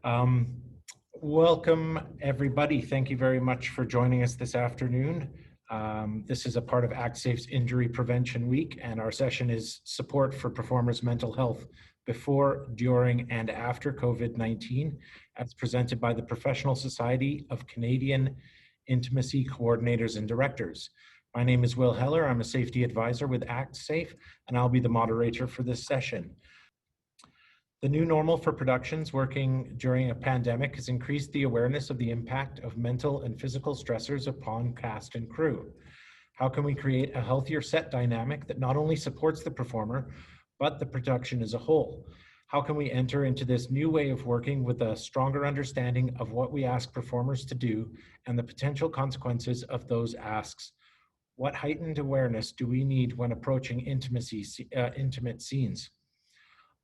Um, Welcome, everybody. Thank you very much for joining us this afternoon. This is a part of Actsafe's Injury Prevention Week, and our session is support for performers' mental health before, during, and after COVID-19, as presented by the Professional Society of Canadian Intimacy Coordinators and Directors. My name is Will Heller. I'm a safety advisor with Actsafe, and I'll be the moderator for this session. The new normal for productions working during a pandemic has increased the awareness of the impact of mental and physical stressors upon cast and crew. How can we create a healthier set dynamic that not only supports the performer, but the production as a whole? How can we enter into this new way of working with a stronger understanding of what we ask performers to do and the potential consequences of those asks? What heightened awareness do we need when approaching intimate scenes?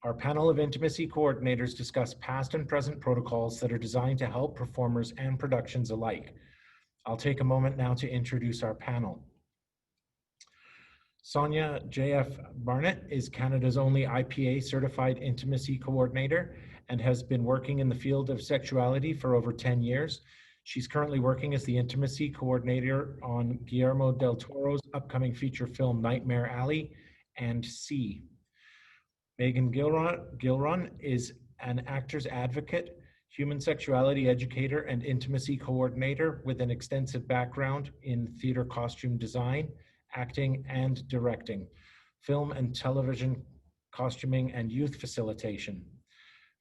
Our panel of intimacy coordinators discuss past and present protocols that are designed to help performers and productions alike. I'll take a moment now to introduce our panel. Sonia J.F. Barnett is Canada's only IPA certified intimacy coordinator and has been working in the field of sexuality for over 10 years. She's currently working as the intimacy coordinator on Guillermo del Toro's upcoming feature film Nightmare Alley and C. Megan Gilron is an actor's advocate, human sexuality educator, and intimacy coordinator with an extensive background in theater costume design, acting, and directing, film and television costuming, and youth facilitation.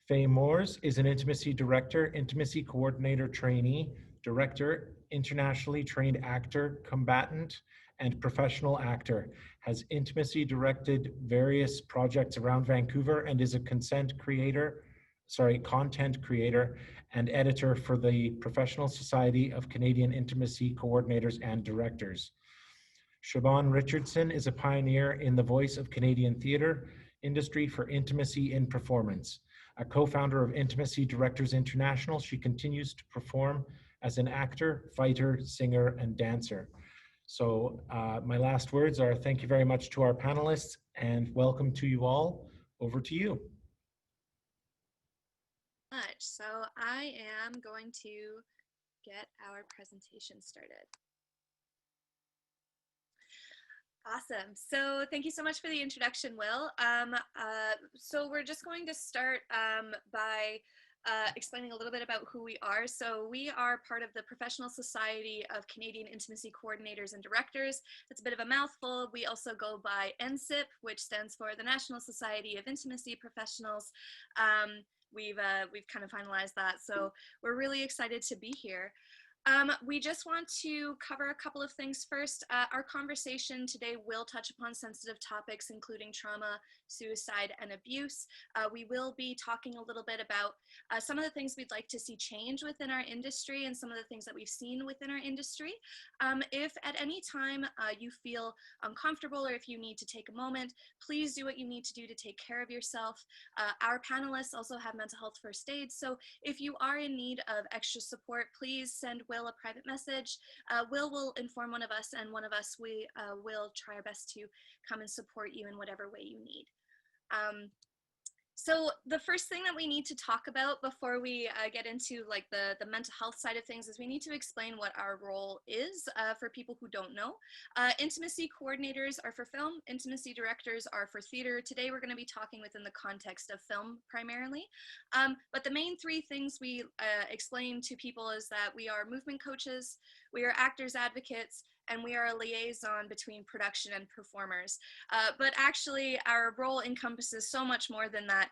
Faye Moores is an intimacy director, intimacy coordinator trainee, director, internationally trained actor, combatant, and professional actor, has intimacy directed various projects around Vancouver, and is a content creator and editor for the Professional Society of Canadian Intimacy Coordinators and Directors. Siobhan Richardson is a pioneer in the voice of Canadian theatre industry for intimacy in performance. A co-founder of Intimacy Directors International, she continues to perform as an actor, fighter, singer, and dancer. So my last words are thank you very much to our panelists and welcome to you all. Over to you. So I am going to get our presentation started. Awesome. So thank you so much for the introduction, Will. So we're just going to start by explaining a little bit about who we are. So we are part of the Professional Society of Canadian Intimacy Coordinators and Directors. It's a bit of a mouthful. We also go by NSIP, which stands for the National Society of Intimacy Professionals. We've kind of finalized that. So we're really excited to be here. We just want to cover a couple of things first. Our conversation today will touch upon sensitive topics, including trauma, suicide, and abuse. We will be talking a little bit about some of the things we'd like to see change within our industry and some of the things that we've seen within our industry. If at any time you feel uncomfortable or if you need to take a moment, please do what you need to do to take care of yourself. Our panelists also have mental health first aid, so if you are in need of extra support, please send Will a private message. Will inform one of us, and one of us we will try our best to come and support you in whatever way you need. So the first thing that we need to talk about before we get into like the mental health side of things is we need to explain what our role is for people who don't know. Intimacy coordinators are for film, intimacy directors are for theater. Today we're going to be talking within the context of film primarily. But the main three things we explain to people is that we are movement coaches, we are actors advocates, and we are a liaison between production and performers. But actually, our role encompasses so much more than that.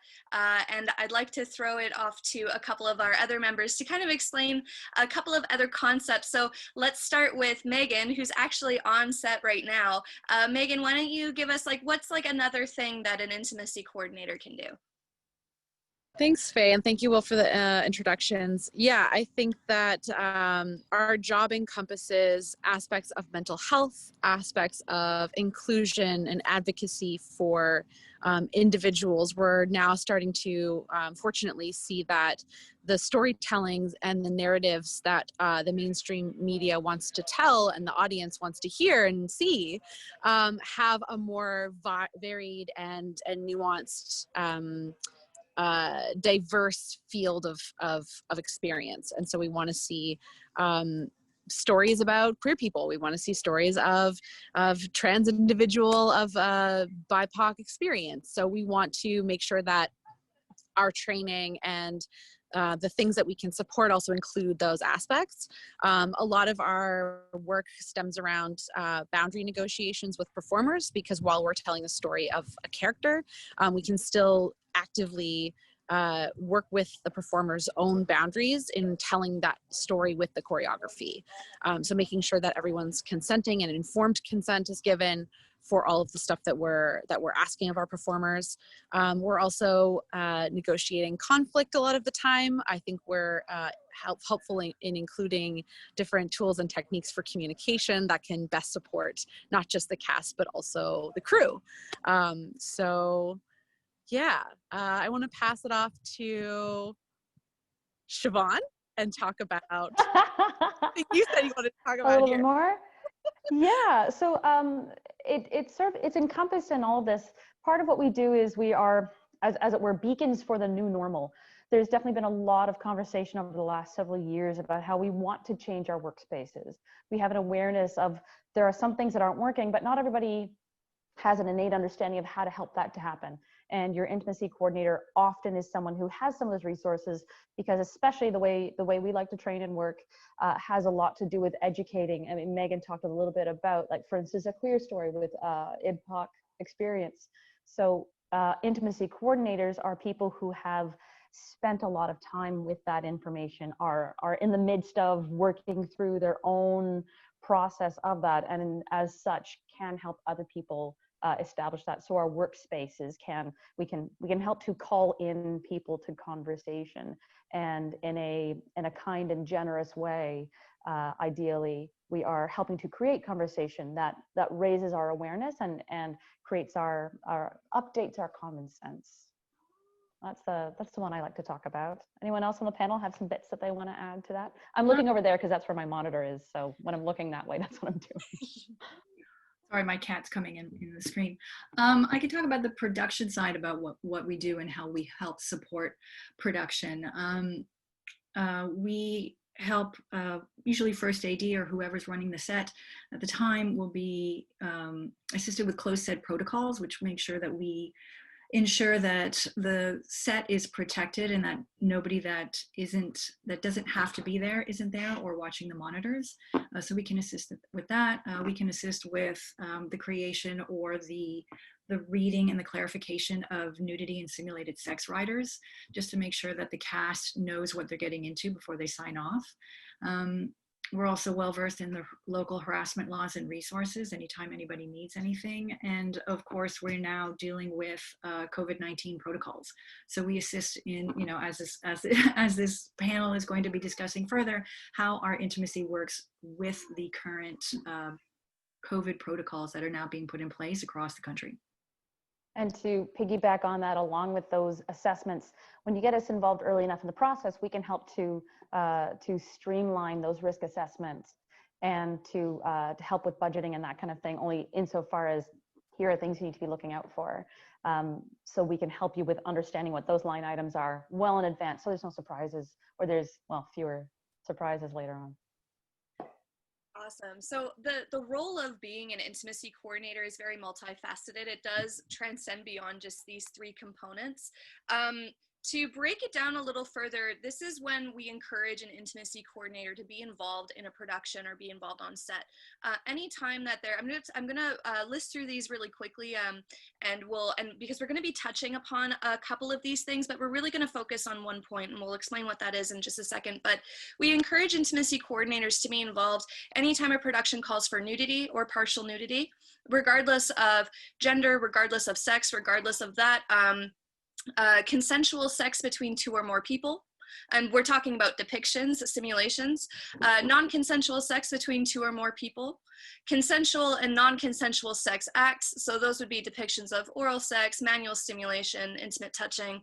And I'd like to throw it off to a couple of our other members to kind of explain a couple of other concepts. So let's start with Megan, who's actually on set right now. Megan, why don't you give us what's another thing that an intimacy coordinator can do? Thanks, Faye, and thank you, Will, for the introductions. Yeah, I think that our job encompasses aspects of mental health, aspects of inclusion and advocacy for individuals. We're now starting to, fortunately, see that the storytellings and the narratives that the mainstream media wants to tell and the audience wants to hear and see have a more varied and nuanced diverse field of experience. And so we want to see stories about queer people. We want to see stories of trans individual, of BIPOC experience. So we want to make sure that our training and the things that we can support also include those aspects. A lot of our work stems around boundary negotiations with performers, because while we're telling the story of a character, we can still actively work with the performer's own boundaries in telling that story with the choreography. So making sure that everyone's consenting and informed consent is given for all of the stuff that we're asking of our performers. We're also negotiating conflict a lot of the time. I think we're helpful in including different tools and techniques for communication that can best support not just the cast, but also the crew. So yeah, I want to pass it off to Siobhan and talk about, I think you said you wanted to talk about a little here. bit more. Yeah, so it's encompassed in all of this. Part of what we do is we are, as it were, beacons for the new normal. There's definitely been a lot of conversation over the last several years about how we want to change our workspaces. We have an awareness of there are some things that aren't working, but not everybody has an innate understanding of how to help that to happen. And your intimacy coordinator often is someone who has some of those resources, because especially the way we like to train and work has a lot to do with educating. I mean, Megan talked a little bit about, like, for instance, a queer story with IBPOC experience. So intimacy coordinators are people who have spent a lot of time with that information, are in the midst of working through their own process of that, and as such can help other people establish that. So our workspaces we can help to call in people to conversation, and in a kind and generous way. Ideally, we are helping to create conversation that raises our awareness and creates our updates our common sense. That's the one I like to talk about. Anyone else on the panel have some bits that they want to add to that? I'm looking over there because that's where my monitor is. So when I'm looking that way, that's what I'm doing. Sorry, my cat's coming in the screen. I can talk about the production side, about what we do and how we help support production. We help, usually first AD or whoever's running the set at the time will be assisted with closed set protocols, which make sure that we ensure that the set is protected and that nobody that doesn't have to be there isn't there or watching the monitors. So we can assist with that. We can assist with the creation or the reading and the clarification of nudity and simulated sex riders, just to make sure that the cast knows what they're getting into before they sign off. We're also well versed in the local harassment laws and resources anytime anybody needs anything. And of course, we're now dealing with COVID-19 protocols. So we assist in, as this panel is going to be discussing further, how our intimacy works with the current COVID protocols that are now being put in place across the country. And to piggyback on that, along with those assessments, when you get us involved early enough in the process, we can help to streamline those risk assessments and to help with budgeting and that kind of thing, only insofar as here are things you need to be looking out for. So we can help you with understanding what those line items are well in advance, so there's no surprises, or there's, well, fewer surprises later on. Awesome. So the role of being an intimacy coordinator is very multifaceted. It does transcend beyond just these three components. To break it down a little further, this is when we encourage an intimacy coordinator to be involved in a production or be involved on set. Anytime that I'm gonna list through these really quickly, and because we're gonna be touching upon a couple of these things, but we're really gonna focus on one point, and we'll explain what that is in just a second. But we encourage intimacy coordinators to be involved anytime a production calls for nudity or partial nudity, regardless of gender, regardless of sex, regardless of that. Consensual sex between two or more people, and we're talking about depictions, simulations, non-consensual sex between two or more people, consensual and non-consensual sex acts, so those would be depictions of oral sex, manual stimulation, intimate touching,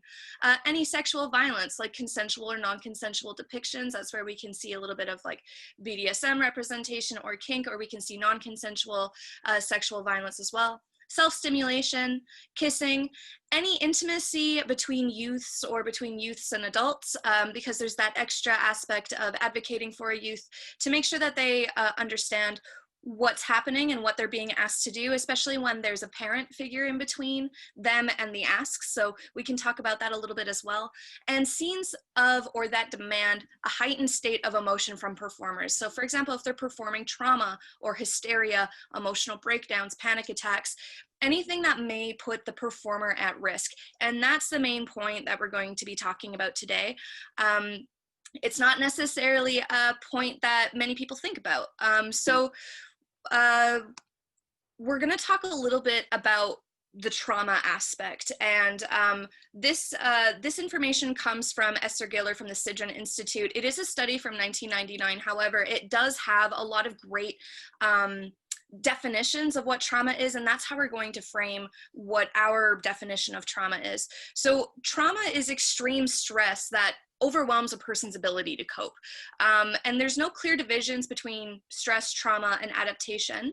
any sexual violence, like consensual or non-consensual depictions. That's where we can see a little bit of like BDSM representation or kink, or we can see non-consensual sexual violence as well. Self-stimulation, kissing, any intimacy between youths or between youths and adults, because there's that extra aspect of advocating for a youth to make sure that they understand what's happening and what they're being asked to do, especially when there's a parent figure in between them and the asks. So we can talk about that a little bit as well. And scenes of or that demand a heightened state of emotion from performers. So for example, if they're performing trauma or hysteria, emotional breakdowns, panic attacks, anything that may put the performer at risk. And that's the main point that we're going to be talking about today. It's not necessarily a point that many people think about. We're going to talk a little bit about the trauma aspect, and this information comes from Esther Giller from the Sidran Institute. It is a study from 1999. However, it does have a lot of great definitions of what trauma is, and that's how we're going to frame what our definition of trauma is. So trauma is extreme stress that overwhelms a person's ability to cope. And there's no clear divisions between stress, trauma, and adaptation.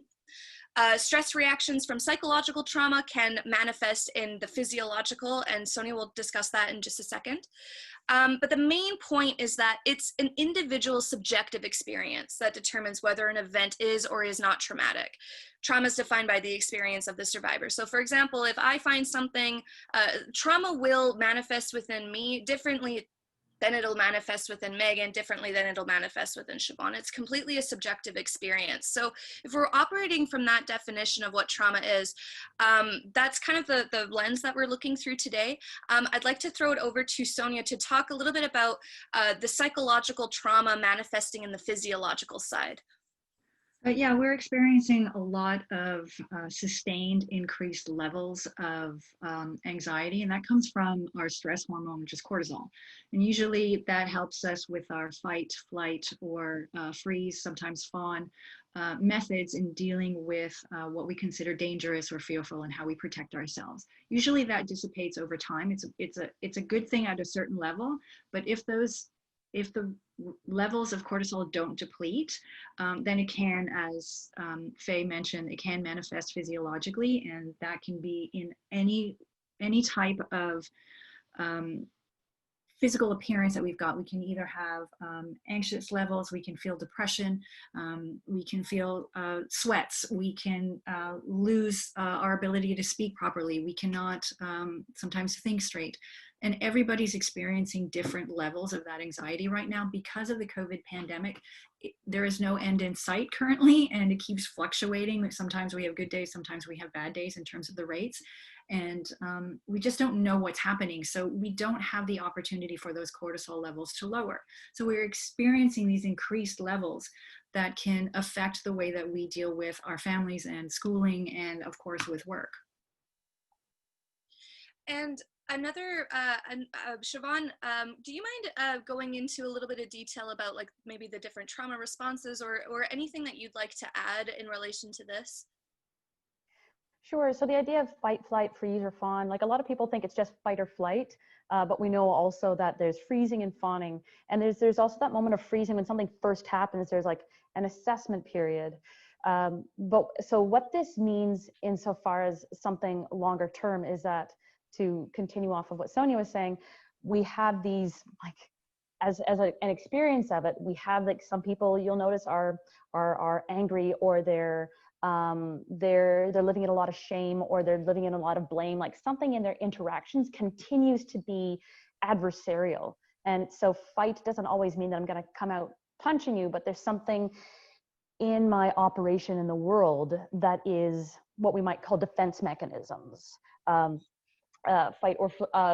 Stress reactions from psychological trauma can manifest in the physiological, and Sonia will discuss that in just a second. But the main point is that it's an individual subjective experience that determines whether an event is or is not traumatic. Trauma is defined by the experience of the survivor. So for example, if I find something, trauma will manifest within me differently then it'll manifest within Megan, differently than it'll manifest within Siobhan. It's completely a subjective experience. So if we're operating from that definition of what trauma is, that's kind of the lens that we're looking through today. I'd like to throw it over to Sonia to talk a little bit about the psychological trauma manifesting in the physiological side. Yeah, we're experiencing a lot of sustained increased levels of anxiety, and that comes from our stress hormone, which is cortisol. And usually that helps us with our fight, flight, or freeze, sometimes fawn methods in dealing with what we consider dangerous or fearful and how we protect ourselves. Usually that dissipates over time. It's a good thing at a certain level, but if the levels of cortisol don't deplete, then it can, as Faye mentioned, it can manifest physiologically, and that can be in any type of physical appearance that we've got. We can either have anxious levels, we can feel depression, we can feel sweats, we can lose our ability to speak properly, we cannot sometimes think straight. And everybody's experiencing different levels of that anxiety right now because of the COVID pandemic. There is no end in sight currently, and it keeps fluctuating. Sometimes we have good days, sometimes we have bad days in terms of the rates. And we just don't know what's happening. So we don't have the opportunity for those cortisol levels to lower. So we're experiencing these increased levels that can affect the way that we deal with our families and schooling and, of course, with work. And another, Siobhan, do you mind going into a little bit of detail about like maybe the different trauma responses or anything that you'd like to add in relation to this? Sure. So the idea of fight, flight, freeze, or fawn, like a lot of people think it's just fight or flight, but we know also that there's freezing and fawning. And there's also that moment of freezing when something first happens, there's like an assessment period. So what this means insofar as something longer term is that, to continue off of what Sonia was saying, we have these, like, as an experience of it, we have like some people you'll notice are angry, or they're living in a lot of shame, or they're living in a lot of blame, like something in their interactions continues to be adversarial. And so fight doesn't always mean that I'm going to come out punching you, but there's something in my operation in the world that is what we might call defense mechanisms. Fight or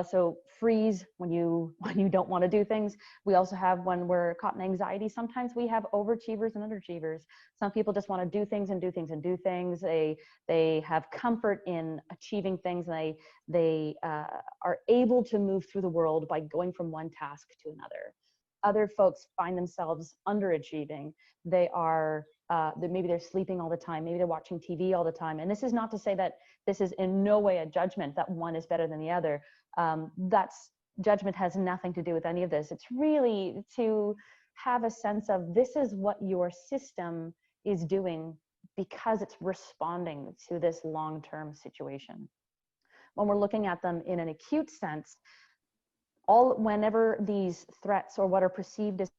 so freeze when you don't want to do things. We also have, when we're caught in anxiety, sometimes we have overachievers and underachievers. Some people just want to do things and do things and do things. They have comfort in achieving things. They are able to move through the world by going from one task to another. Other folks find themselves underachieving. Maybe they're sleeping all the time. Maybe they're watching TV all the time. And this is not to say that this is in no way a judgment that one is better than the other. Judgment has nothing to do with any of this. It's really to have a sense of, this is what your system is doing because it's responding to this long-term situation. when we're looking at them in an acute sense, whenever these threats or what are perceived as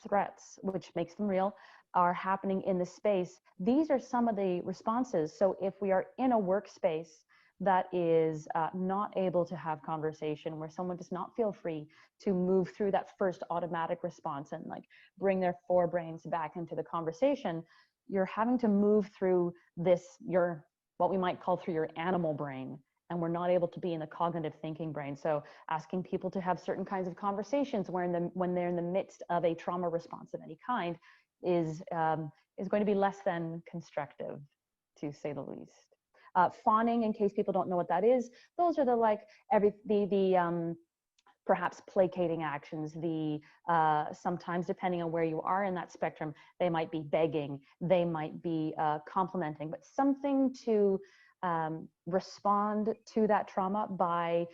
threats, which makes them real, are happening in the space, these are some of the responses. So if we are in a workspace that is not able to have conversation, where someone does not feel free to move through that first automatic response and like bring their forebrains back into the conversation, you're having to move through this, what we might call through your animal brain, and we're not able to be in the cognitive thinking brain. So asking people to have certain kinds of conversations when they're in the midst of a trauma response of any kind is going to be less than constructive, to say the least. Fawning, in case people don't know what that is, those are the perhaps placating actions. Sometimes, depending on where you are in that spectrum, they might be begging, they might be complimenting, but something to respond to that trauma by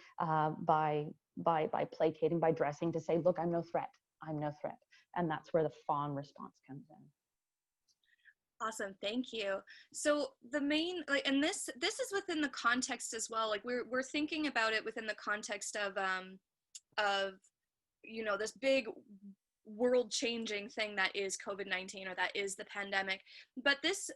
placating, by dressing to say, look, I'm no threat, I'm no threat. And that's where the fawn response comes in. Awesome, thank you. So the main, and this is within the context as well. Like we're thinking about it within the context of this big world-changing thing that is COVID-19, or that is the pandemic. But this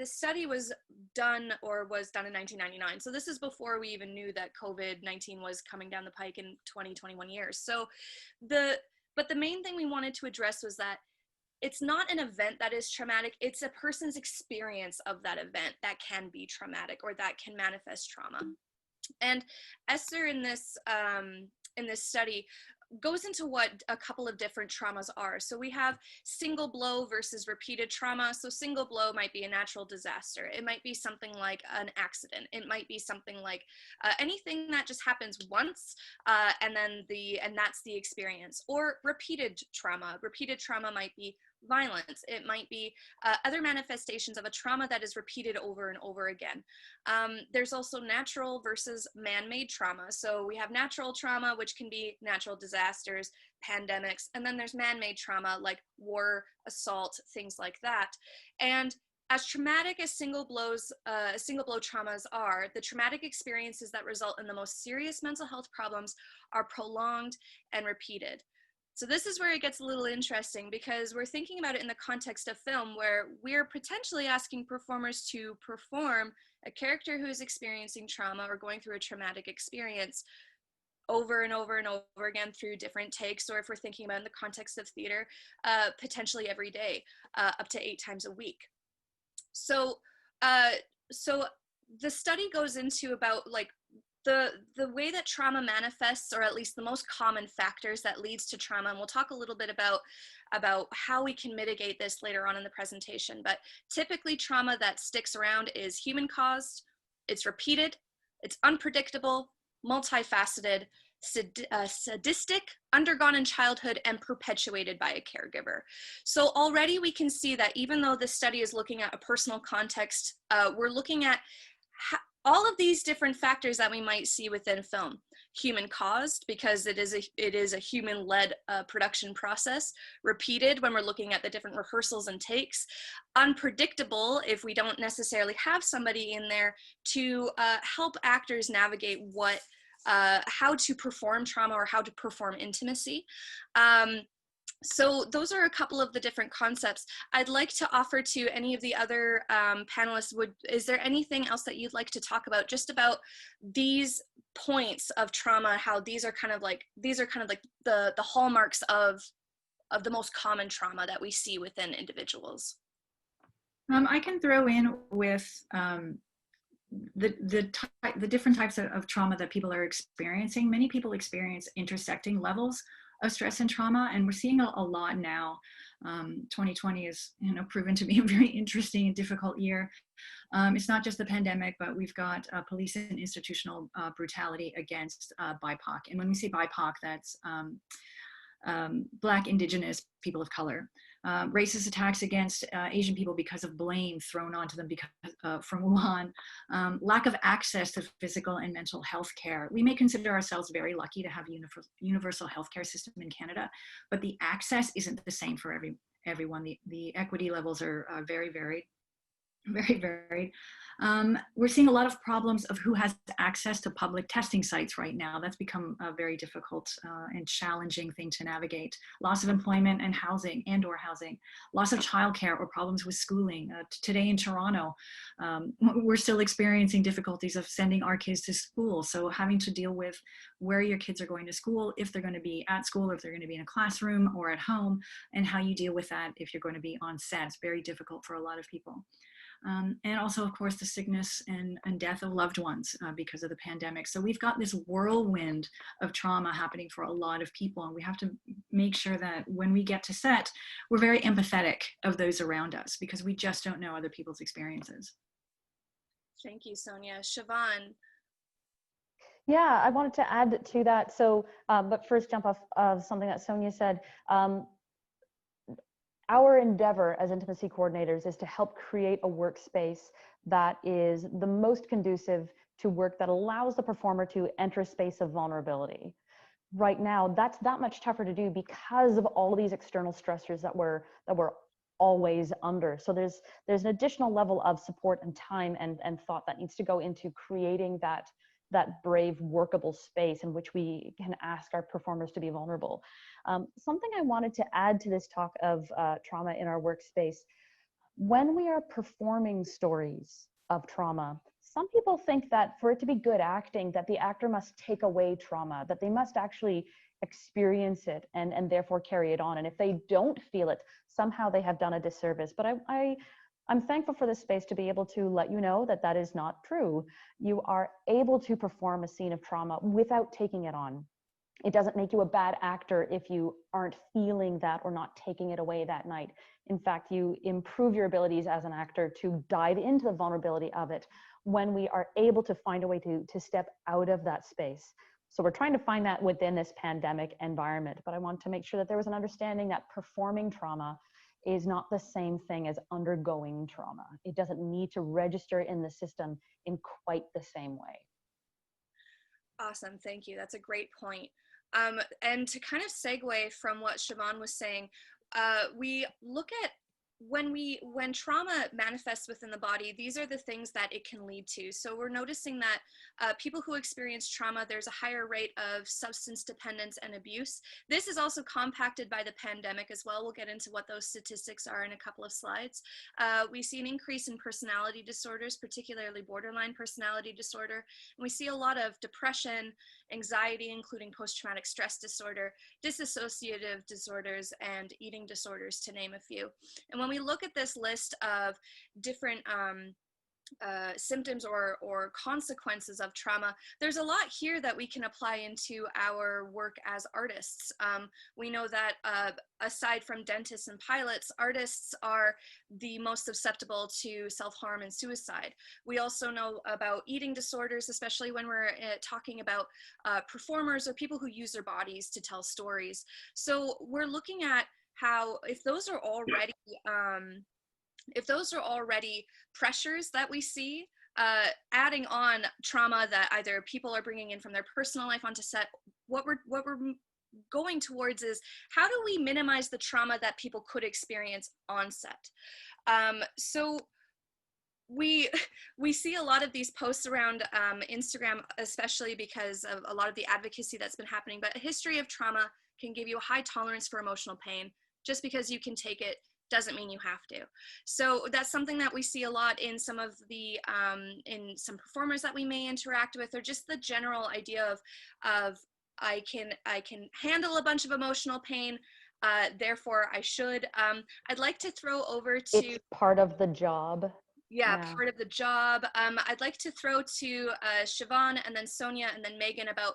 study was done in 1999. So this is before we even knew that COVID-19 was coming down the pike in 20-21 years. So but the main thing we wanted to address was that it's not an event that is traumatic, it's a person's experience of that event that can be traumatic or that can manifest trauma. And Esther in this study goes into what a couple of different traumas are. So we have single blow versus repeated trauma. So single blow might be a natural disaster. It might be something like an accident. It might be something like anything that just happens once, and that's the experience. Or repeated trauma. Repeated trauma might be violence. It might be other manifestations of a trauma that is repeated over and over again. There's also natural versus man-made trauma. So we have natural trauma, which can be natural disasters, pandemics, and then there's man-made trauma like war, assault, things like that. And as traumatic as single blow traumas are, the traumatic experiences that result in the most serious mental health problems are prolonged and repeated. So this is where it gets a little interesting, because we're thinking about it in the context of film, where we're potentially asking performers to perform a character who is experiencing trauma or going through a traumatic experience over and over and over again through different takes, or if we're thinking about in the context of theater, potentially every day, up to 8 times a week. So the study goes into about like the way that trauma manifests, or at least the most common factors that leads to trauma. And we'll talk a little bit about how we can mitigate this later on in the presentation. But typically trauma that sticks around is human caused, it's repeated, it's unpredictable, multifaceted, sadistic, undergone in childhood, and perpetuated by a caregiver. So already we can see that even though this study is looking at a personal context, we're looking at all of these different factors that we might see within film. Human caused, because it is a human-led production process. Repeated, when we're looking at the different rehearsals and takes. Unpredictable, if we don't necessarily have somebody in there to help actors navigate how to perform trauma or how to perform intimacy. So those are a couple of the different concepts. I'd like to offer to any of the other panelists, is there anything else that you'd like to talk about, just about these points of trauma, how these are kind of like the hallmarks of the most common trauma that we see within individuals? I can throw in with the different types of trauma that people are experiencing. Many people experience intersecting levels of stress and trauma, and we're seeing a lot now. 2020 is proven to be a very interesting and difficult year. It's not just the pandemic, but we've got police and institutional brutality against BIPOC. And when we say BIPOC, that's Black, Indigenous, people of color. Racist attacks against Asian people because of blame thrown onto them from Wuhan. Lack of access to physical and mental health care. We may consider ourselves very lucky to have a universal healthcare system in Canada, but the access isn't the same for everyone. The equity levels are very varied. Very varied. We're seeing a lot of problems of who has access to public testing sites right now. That's become a very difficult and challenging thing to navigate. Loss of employment and housing, or housing. Loss of childcare or problems with schooling. Today in Toronto, we're still experiencing difficulties of sending our kids to school. So having to deal with where your kids are going to school, if they're going to be at school, or if they're going to be in a classroom or at home, and how you deal with that if you're going to be on set. It's very difficult for a lot of people. And also, of course, the sickness and death of loved ones because of the pandemic. So we've got this whirlwind of trauma happening for a lot of people, and we have to make sure that when we get to set, we're very empathetic of those around us, because we just don't know other people's experiences. Thank you, Sonia. Siobhan. Yeah, I wanted to add to that. So, but first jump off of something that Sonia said. Our endeavor as intimacy coordinators is to help create a workspace that is the most conducive to work that allows the performer to enter a space of vulnerability. Right now, that's that much tougher to do because of all of these external stressors that we're always under. So there's an additional level of support and time and thought that needs to go into creating that brave, workable space in which we can ask our performers to be vulnerable. Something I wanted to add to this talk of trauma in our workspace, when we are performing stories of trauma, some people think that for it to be good acting, that the actor must take away trauma, that they must actually experience it and therefore carry it on. And if they don't feel it, somehow they have done a disservice. But I'm thankful for this space to be able to let you know that that is not true. You are able to perform a scene of trauma without taking it on. It doesn't make you a bad actor if you aren't feeling that or not taking it away that night. In fact, you improve your abilities as an actor to dive into the vulnerability of it when we are able to find a way to step out of that space. So we're trying to find that within this pandemic environment, but I want to make sure that there was an understanding that performing trauma is not the same thing as undergoing trauma. It doesn't need to register in the system in quite the same way. Awesome, thank you. That's a great point. And to kind of segue from what Siobhan was saying, we look at when trauma manifests within the body, these are the things that it can lead to. So we're noticing that people who experience trauma, there's a higher rate of substance dependence and abuse. This is also compacted by the pandemic as well. We'll get into what those statistics are in a couple of slides. We see an increase in personality disorders, particularly borderline personality disorder. And we see a lot of depression, anxiety, including post-traumatic stress disorder, dissociative disorders, and eating disorders, to name a few. And when we look at this list of different symptoms or consequences of trauma, there's a lot here that we can apply into our work as artists. We know that aside from dentists and pilots, artists are the most susceptible to self-harm and suicide. We also know about eating disorders, especially when we're talking about performers or people who use their bodies to tell stories. So we're looking at how, if those are already pressures that we see, adding on trauma that either people are bringing in from their personal life onto set, what we're going towards is, how do we minimize the trauma that people could experience on set? So we see a lot of these posts around Instagram, especially because of a lot of the advocacy that's been happening, but a history of trauma can give you a high tolerance for emotional pain. Just because you can take it doesn't mean you have to. So that's something that we see a lot in some of the, in some performers that we may interact with, or just the general idea of I can handle a bunch of emotional pain, therefore I should. I'd like to throw over to— It's part of the job. Yeah, part of the job. I'd like to throw to Siobhan and then Sonia and then Megan about,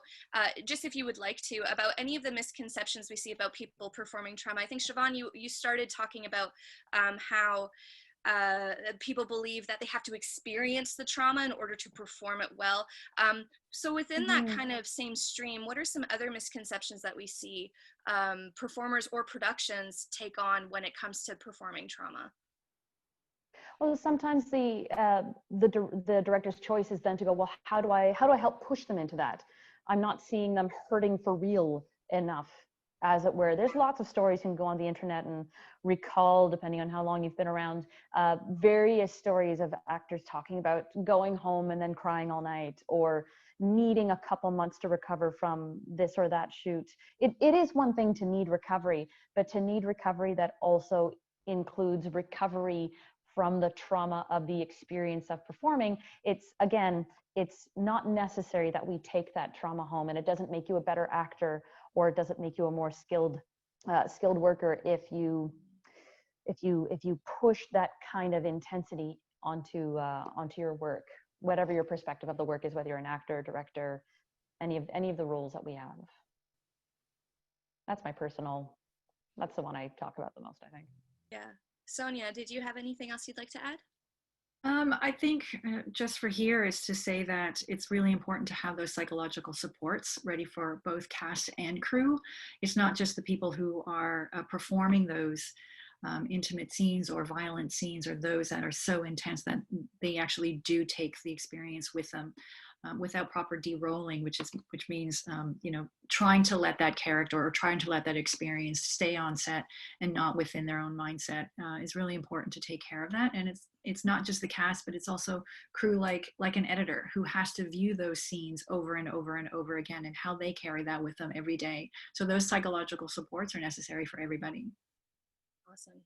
just if you would like to, about any of the misconceptions we see about people performing trauma. I think, Siobhan, you started talking about how people believe that they have to experience the trauma in order to perform it well. So within that kind of same stream, what are some other misconceptions that we see performers or productions take on when it comes to performing trauma? Well, sometimes the director's choice is then to go, well, how do I help push them into that? I'm not seeing them hurting for real enough. as it were. There's lots of stories. You can go on the internet and recall, depending on how long you've been around, various stories of actors talking about going home and then crying all night, or needing a couple months to recover from this or that shoot. It is one thing to need recovery, but to need recovery that also includes recovery from the trauma of the experience of performing, it's not necessary that we take that trauma home, and it doesn't make you a better actor, or it doesn't make you a more skilled worker if you push that kind of intensity onto your work, whatever your perspective of the work is, whether you're an actor, director, any of the roles that we have. That's the one I talk about the most, I think. Yeah. Sonia, did you have anything else you'd like to add? I think just for here is to say that it's really important to have those psychological supports ready for both cast and crew. It's not just the people who are performing those intimate scenes or violent scenes, or those that are so intense that they actually do take the experience with them without proper de-rolling, which means trying to let that character or trying to let that experience stay on set and not within their own mindset is really important to take care of that. And it's not just the cast, but it's also crew, like an editor who has to view those scenes over and over and over again, and how they carry that with them every day. So those psychological supports are necessary for everybody. Awesome.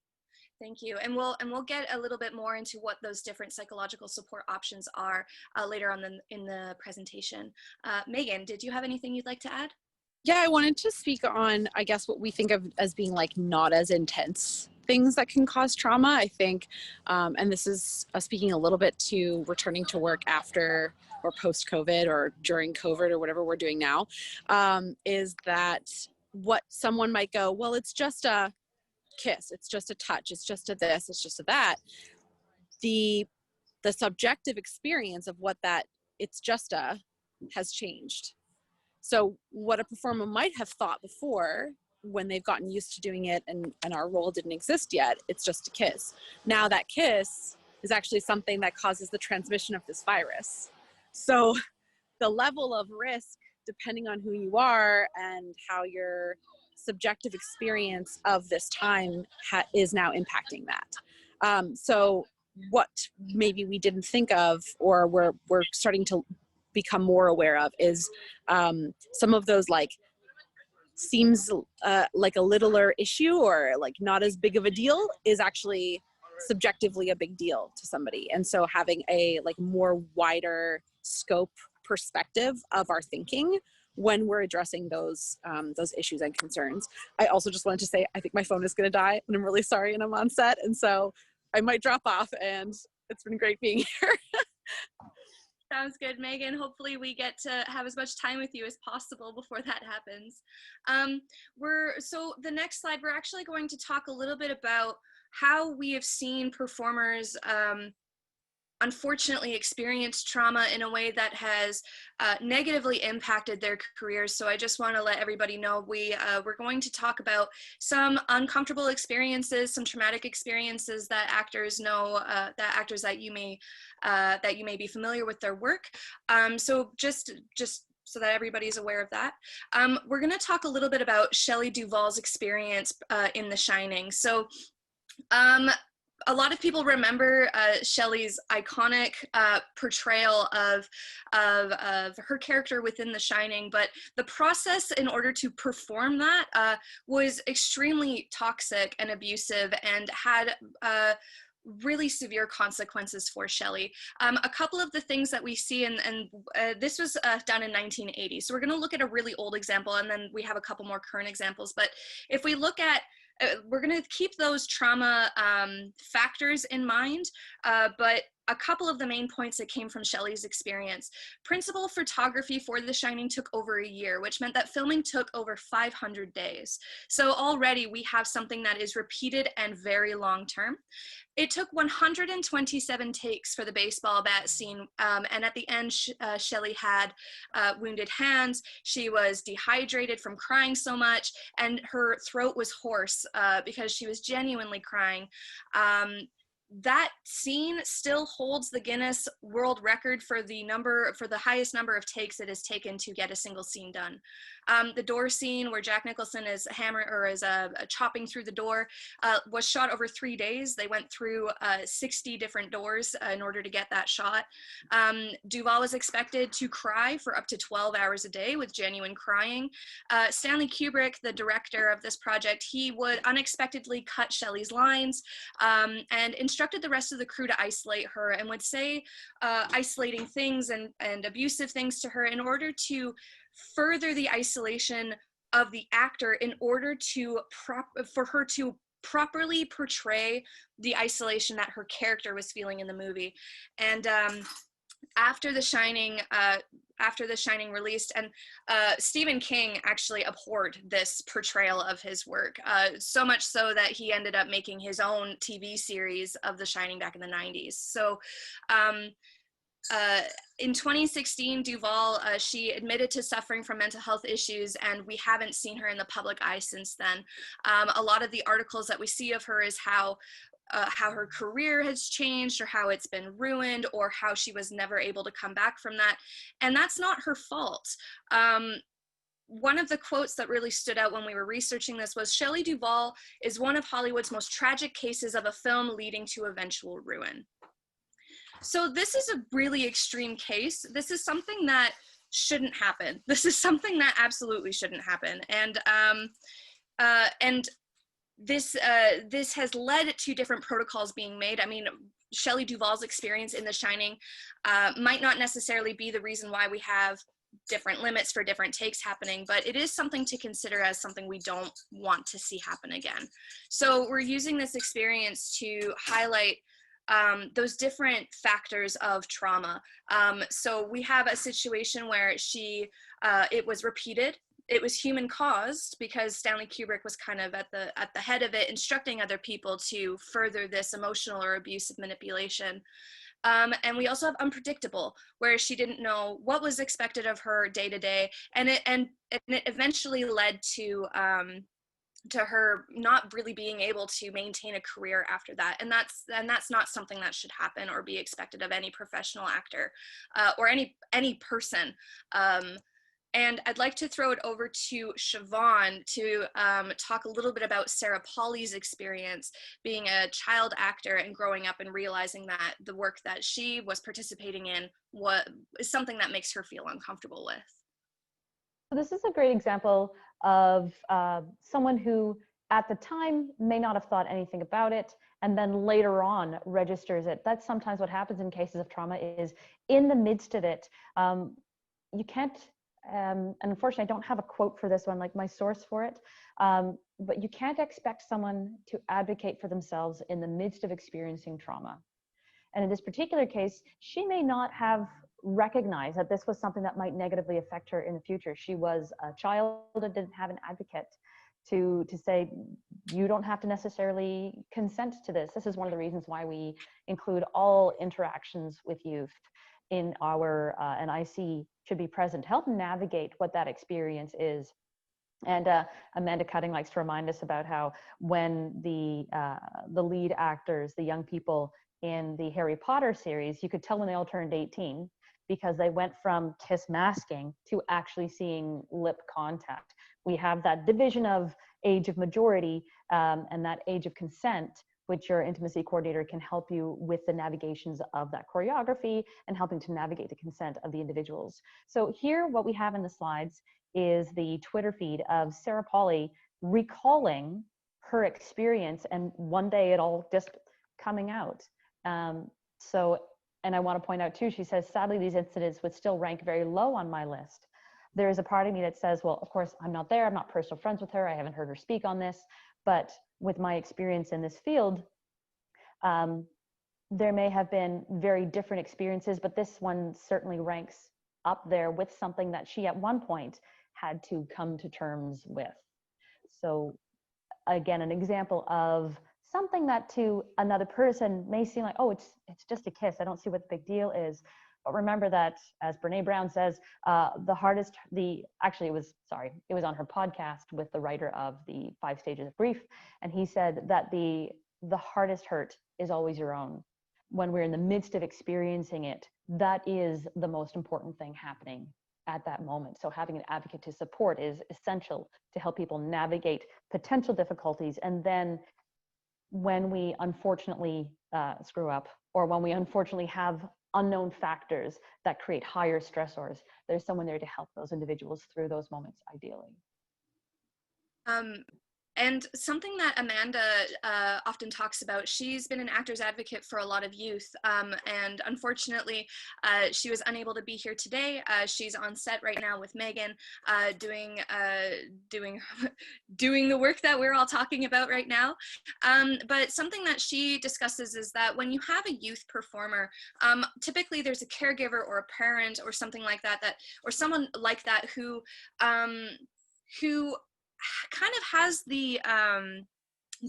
Thank you. And we'll get a little bit more into what those different psychological support options are later on in the presentation. Megan, did you have anything you'd like to add? Yeah, I wanted to speak on, I guess, what we think of as being like not as intense things that can cause trauma. I think, and this is speaking a little bit to returning to work after or post-COVID or during COVID or whatever we're doing now, is that what someone might go, well, it's just a kiss, it's just a touch, it's just a this, it's just a that. The subjective experience of what that it's just a has changed. So what a performer might have thought before, when they've gotten used to doing it and our role didn't exist yet, it's just a kiss. Now that kiss is actually something that causes the transmission of this virus. So the level of risk, depending on who you are and how your subjective experience of this time is now impacting that. So what maybe we didn't think of, or we're starting to become more aware of, is some of those like seems like a littler issue or like not as big of a deal is actually subjectively a big deal to somebody. And so having a like more wider scope perspective of our thinking when we're addressing those issues and concerns. I also just wanted to say, I think my phone is going to die and I'm really sorry, and I'm on set. And so I might drop off, and it's been great being here. Sounds good, Megan. Hopefully we get to have as much time with you as possible before that happens. So the next slide, we're actually going to talk a little bit about how we have seen performers unfortunately experience trauma in a way that has negatively impacted their careers. So I just want to let everybody know we're going to talk about some uncomfortable experiences, some traumatic experiences that actors know, that you may be familiar with their work. So just so that everybody's aware of that. We're going to talk a little bit about Shelley Duvall's experience in The Shining. So a lot of people remember Shelley's iconic portrayal of her character within The Shining, but the process in order to perform that was extremely toxic and abusive, and had really severe consequences for Shelley. A couple of the things that we see, and this was done in 1980, so we're going to look at a really old example, and then we have a couple more current examples. But if we look at we're going to keep those trauma factors in mind, but a couple of the main points that came from Shelley's experience. Principal photography for The Shining took over a year, which meant that filming took over 500 days. So already we have something that is repeated and very long term. It took 127 takes for the baseball bat scene, and at the end, Shelley had wounded hands. She was dehydrated from crying so much, and her throat was hoarse because she was genuinely crying. that scene still holds the Guinness World Record for the highest number of takes it has taken to get a single scene done. The door scene where Jack Nicholson is chopping through the door was shot over 3 days. They went through 60 different doors in order to get that shot. Duvall was expected to cry for up to 12 hours a day with genuine crying. Stanley Kubrick, the director of this project, he would unexpectedly cut Shelley's lines and instructed the rest of the crew to isolate her, and would say isolating things and abusive things to her in order to further the isolation of the actor, in order to for her to properly portray the isolation that her character was feeling in the movie. And after The Shining released, and Stephen King actually abhorred this portrayal of his work, so much so that he ended up making his own TV series of The Shining back in the 90s. So in 2016, Duvall, she admitted to suffering from mental health issues, and we haven't seen her in the public eye since then. A lot of the articles that we see of her is how her career has changed, or how it's been ruined, or how she was never able to come back from that. And that's not her fault. One of the quotes that really stood out when we were researching this was, "Shelley Duvall is one of Hollywood's most tragic cases of a film leading to eventual ruin." So this is a really extreme case. This is something that shouldn't happen. This is something that absolutely shouldn't happen. And this has led to different protocols being made. I mean, Shelley Duvall's experience in The Shining might not necessarily be the reason why we have different limits for different takes happening, but it is something to consider as something we don't want to see happen again. So we're using this experience to highlight those different factors of trauma. So we have a situation where it was repeated. It was human caused because Stanley Kubrick was kind of at the head of it, instructing other people to further this emotional or abusive manipulation. And we also have unpredictable, where she didn't know what was expected of her day to day, and it eventually led to her not really being able to maintain a career after that. And that's not something that should happen or be expected of any professional actor or any person. And I'd like to throw it over to Siobhan to talk a little bit about Sarah Polley's experience being a child actor and growing up and realizing that the work that she was participating in is something that makes her feel uncomfortable with. This is a great example of someone who at the time may not have thought anything about it, and then later on registers it. That's sometimes what happens in cases of trauma, is in the midst of it, you can't, and unfortunately I don't have a quote for this one, like my source for it, but you can't expect someone to advocate for themselves in the midst of experiencing trauma. And in this particular case, she may not have recognized that this was something that might negatively affect her in the future. She was a child and didn't have an advocate to say, you don't have to necessarily consent to this. This is one of the reasons why we include all interactions with youth in our NIC should be present, help navigate what that experience is. And Amanda Cutting likes to remind us about how when the lead actors, the young people in the Harry Potter series, you could tell when they all turned 18, because they went from kiss masking to actually seeing lip contact. We have that division of age of majority and that age of consent, which your intimacy coordinator can help you with the navigations of that choreography and helping to navigate the consent of the individuals. So here, what we have in the slides is the Twitter feed of Sarah Polley recalling her experience, and one day it all just coming out. And I want to point out too, she says, sadly, these incidents would still rank very low on my list. There is a part of me that says, well, of course, I'm not there. I'm not personal friends with her. I haven't heard her speak on this. But with my experience in this field, there may have been very different experiences, but this one certainly ranks up there with something that she at one point had to come to terms with. So again, an example of something that to another person may seem like, oh, it's just a kiss. I don't see what the big deal is. But remember that, as Brene Brown says, it was on her podcast with the writer of the 5 Stages of Grief. And he said that the the hardest hurt is always your own. When we're in the midst of experiencing it, that is the most important thing happening at that moment. So having an advocate to support is essential to help people navigate potential difficulties. And then when we unfortunately screw up, or when we unfortunately have unknown factors that create higher stressors, there's someone there to help those individuals through those moments, ideally. And something that Amanda often talks about, she's been an actor's advocate for a lot of youth, and unfortunately, she was unable to be here today. She's on set right now with Megan, doing the work that we're all talking about right now. But something that she discusses is that when you have a youth performer, typically there's a caregiver or a parent or something like that, or someone like that who kind of has the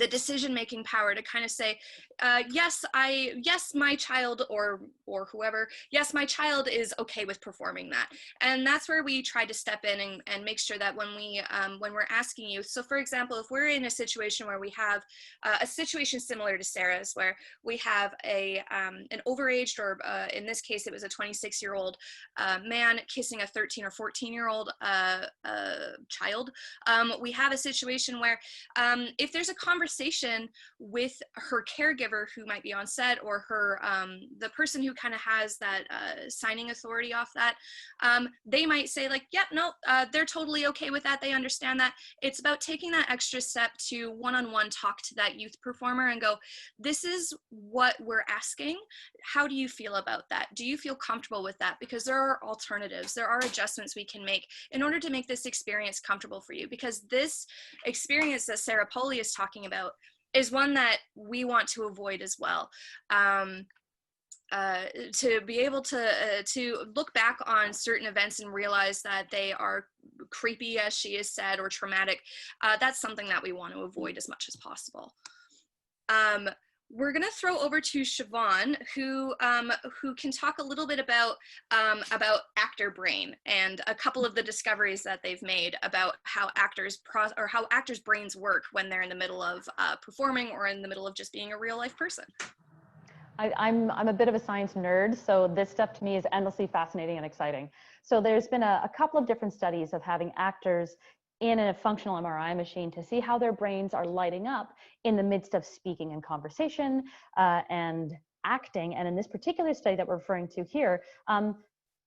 decision-making power to kind of say, yes, my child or whoever, yes, my child is okay with performing that. And that's where we try to step in and make sure that when we're asking you, so for example, if we're in a situation where we have a situation similar to Sarah's, where we have an overaged, or in this case, it was a 26-year-old man kissing a 13 or 14-year-old child, we have a situation where if there's a conversation with her caregiver who might be on set, or her the person who kind of has that signing authority off that, they might say like, yep, no, they're totally okay with that, they understand that. It's about taking that extra step to one-on-one talk to that youth performer and go, this is what we're asking, how do you feel about that? Do you feel comfortable with that? Because there are alternatives, there are adjustments we can make in order to make this experience comfortable for you, because this experience that Sarah Polley is talking about is one that we want to avoid as well. To be able to look back on certain events and realize that they are creepy, as she has said, or traumatic, that's something that we want to avoid as much as possible. We're going to throw over to Siobhan, who can talk a little bit about actor brain and a couple of the discoveries that they've made about how actors' brains work when they're in the middle of performing, or in the middle of just being a real life person. I'm a bit of a science nerd, so this stuff to me is endlessly fascinating and exciting. So there's been a couple of different studies of having actors in a functional MRI machine to see how their brains are lighting up in the midst of speaking and conversation and acting. And in this particular study that we're referring to here,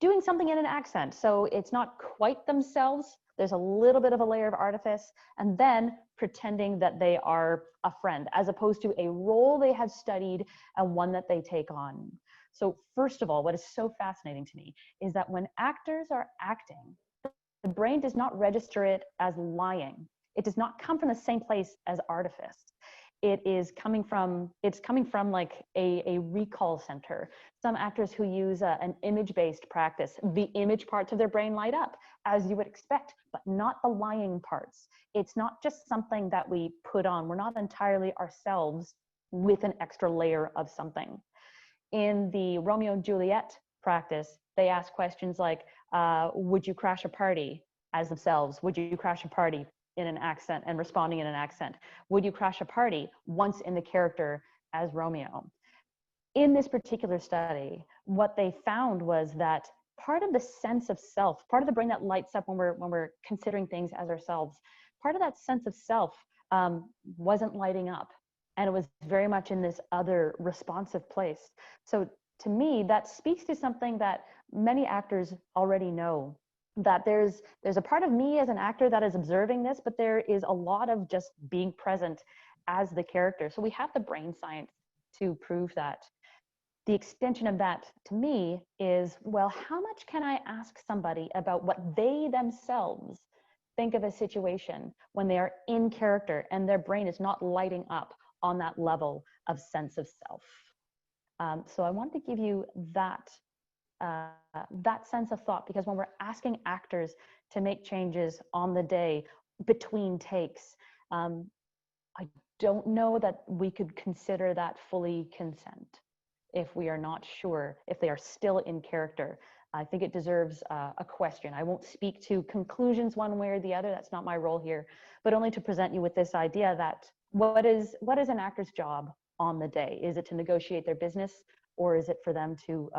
doing something in an accent. So it's not quite themselves. There's a little bit of a layer of artifice, and then pretending that they are a friend, as opposed to a role they have studied and one that they take on. So first of all, what is so fascinating to me is that when actors are acting, the brain does not register it as lying. It does not come from the same place as artifice. It's coming from like a recall center. Some actors who use an image-based practice, the image parts of their brain light up, as you would expect, but not the lying parts. It's not just something that we put on. We're not entirely ourselves with an extra layer of something. In the Romeo and Juliet practice, they ask questions like, would you crash a party as themselves? Would you crash a party in an accent, and responding in an accent? Would you crash a party once in the character as Romeo? In this particular study, what they found was that part of the sense of self, part of the brain that lights up when we're considering things as ourselves, part of that sense of self wasn't lighting up. And it was very much in this other responsive place. So to me, that speaks to something that many actors already know, that there's a part of me as an actor that is observing this, but there is a lot of just being present as the character. So we have the brain science to prove that. The extension of that to me is, well, how much can I ask somebody about what they themselves think of a situation when they are in character and their brain is not lighting up on that level of sense of self? So I wanted to give you that sense of thought, because when we're asking actors to make changes on the day between takes, I don't know that we could consider that fully consent if we are not sure if they are still in character. I think it deserves a question. I won't speak to conclusions one way or the other. That's not my role here, but only to present you with this idea that what is an actor's job on the day? Is it to negotiate their business, or is it for them to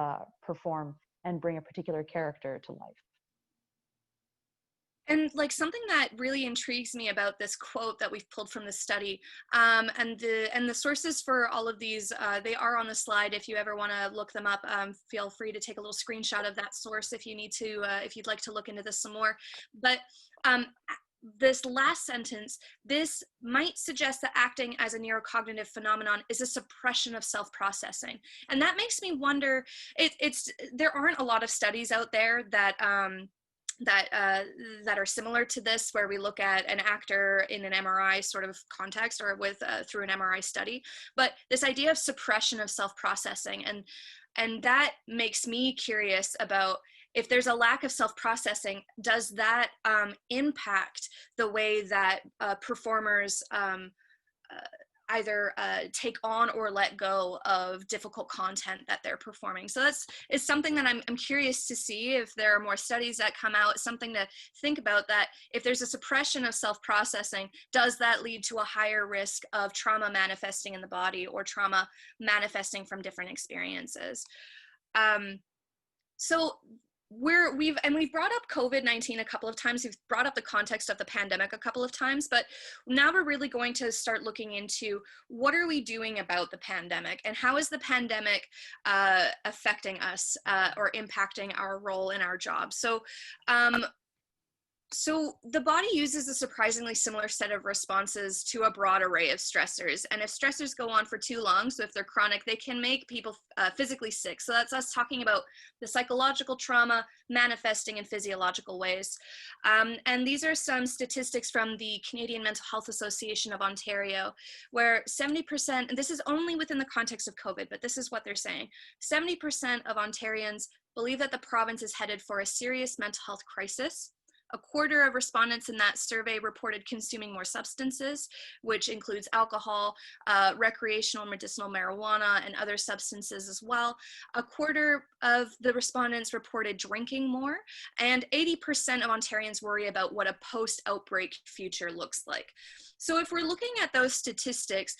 perform and bring a particular character to life? And like something that really intrigues me about this quote that we've pulled from the study, and the sources for all of these, they are on the slide. If you ever want to look them up, feel free to take a little screenshot of that source if you need to, if you'd like to look into this some more. But this last sentence, this might suggest that acting as a neurocognitive phenomenon is a suppression of self-processing. And that makes me wonder, there aren't a lot of studies out there that that are similar to this, where we look at an actor in an MRI sort of context, or with through an MRI study. But this idea of suppression of self-processing, and that makes me curious about, if there's a lack of self-processing, does that impact the way that performers either take on or let go of difficult content that they're performing? So it's something that I'm curious to see if there are more studies that come out, something to think about, that if there's a suppression of self-processing, does that lead to a higher risk of trauma manifesting in the body, or trauma manifesting from different experiences? So we've brought up COVID-19 a couple of times. We've brought up the context of the pandemic a couple of times, but now we're really going to start looking into what are we doing about the pandemic, and how is the pandemic affecting us or impacting our role in our job. So the body uses a surprisingly similar set of responses to a broad array of stressors. And if stressors go on for too long, so if they're chronic, they can make people physically sick. So that's us talking about the psychological trauma manifesting in physiological ways. And these are some statistics from the Canadian Mental Health Association of Ontario, where 70%, and this is only within the context of COVID, but this is what they're saying, 70% of Ontarians believe that the province is headed for a serious mental health crisis. A quarter of respondents in that survey reported consuming more substances, which includes alcohol, recreational medicinal marijuana, and other substances as well. A quarter of the respondents reported drinking more, and 80% of Ontarians worry about what a post-outbreak future looks like. So if we're looking at those statistics,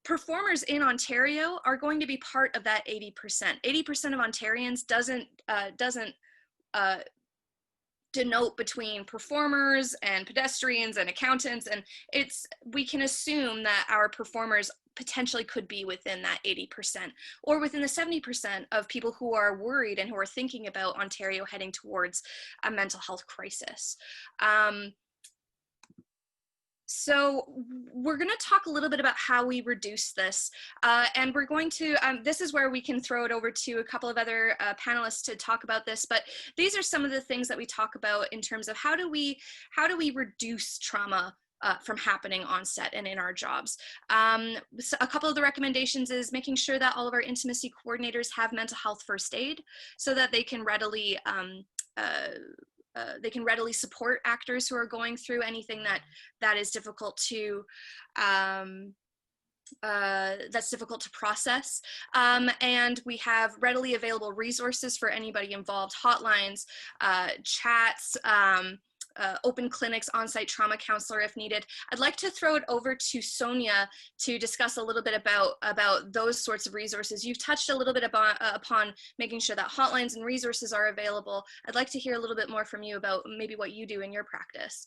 performers in Ontario are going to be part of that 80%. 80% of Ontarians doesn't denote between performers and pedestrians and accountants, and we can assume that our performers potentially could be within that 80%, or within the 70% of people who are worried and who are thinking about Ontario heading towards a mental health crisis. So we're going to talk a little bit about how we reduce this, and we're going to, this is where we can throw it over to a couple of other panelists to talk about this, but these are some of the things that we talk about in terms of how do we reduce trauma from happening on set and in our jobs. So a couple of the recommendations is making sure that all of our intimacy coordinators have mental health first aid, so that they can readily support actors who are going through anything that is difficult to process. And we have readily available resources for anybody involved: hotlines, chats, open clinics, on-site trauma counselor if needed. I'd like to throw it over to Sonia to discuss a little bit about those sorts of resources. You've touched a little bit upon making sure that hotlines and resources are available. I'd like to hear a little bit more from you about maybe what you do in your practice.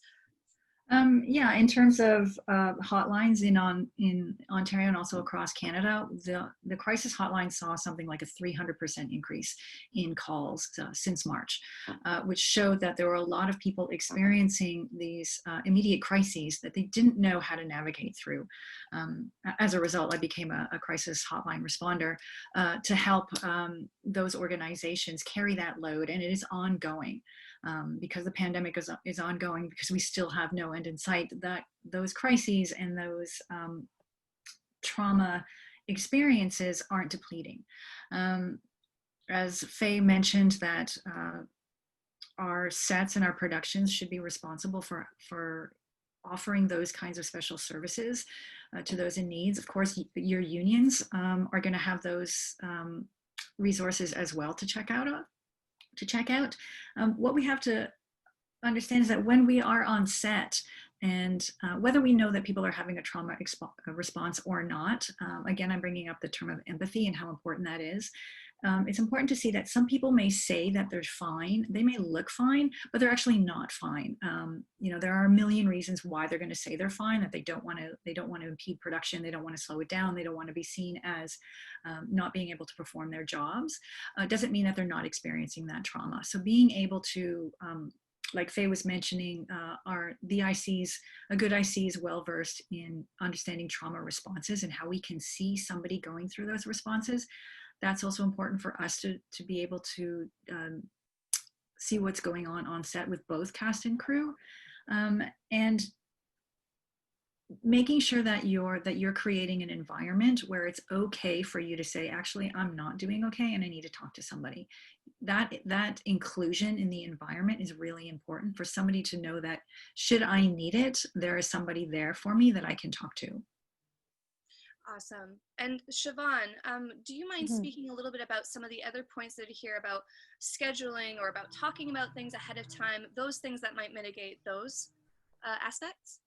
Yeah, in terms of hotlines in Ontario and also across Canada, the crisis hotline saw something like a 300% increase in calls since March, which showed that there were a lot of people experiencing these immediate crises that they didn't know how to navigate through. As a result, I became a crisis hotline responder to help those organizations carry that load, and it is ongoing. Because the pandemic is ongoing, because we still have no end in sight, that those crises and those trauma experiences aren't depleting. As Faye mentioned, that our sets and our productions should be responsible for offering those kinds of special services to those in need. Of course, your unions are going to have those resources as well to check out. What we have to understand is that when we are on set And whether we know that people are having a trauma response or not, again, I'm bringing up the term of empathy and how important that is. It's important to see that some people may say that they're fine. They may look fine, but they're actually not fine. You know, there are a million reasons why they're going to say they're fine. That they don't want to impede production. They don't want to slow it down. They don't want to be seen as not being able to perform their jobs. Doesn't mean that they're not experiencing that trauma. So being able to like Faye was mentioning, the ICs, a good IC is well versed in understanding trauma responses and how we can see somebody going through those responses. That's also important for us to be able to see what's going on set with both cast and crew, and making sure that you're creating an environment where it's okay for you to say, actually, I'm not doing okay and I need to talk to somebody. That inclusion in the environment is really important for somebody to know that should I need it, there is somebody there for me that I can talk to. Awesome. And Siobhan, do you mind speaking a little bit about some of the other points that you hear about scheduling or about talking about things ahead of time, those things that might mitigate those aspects?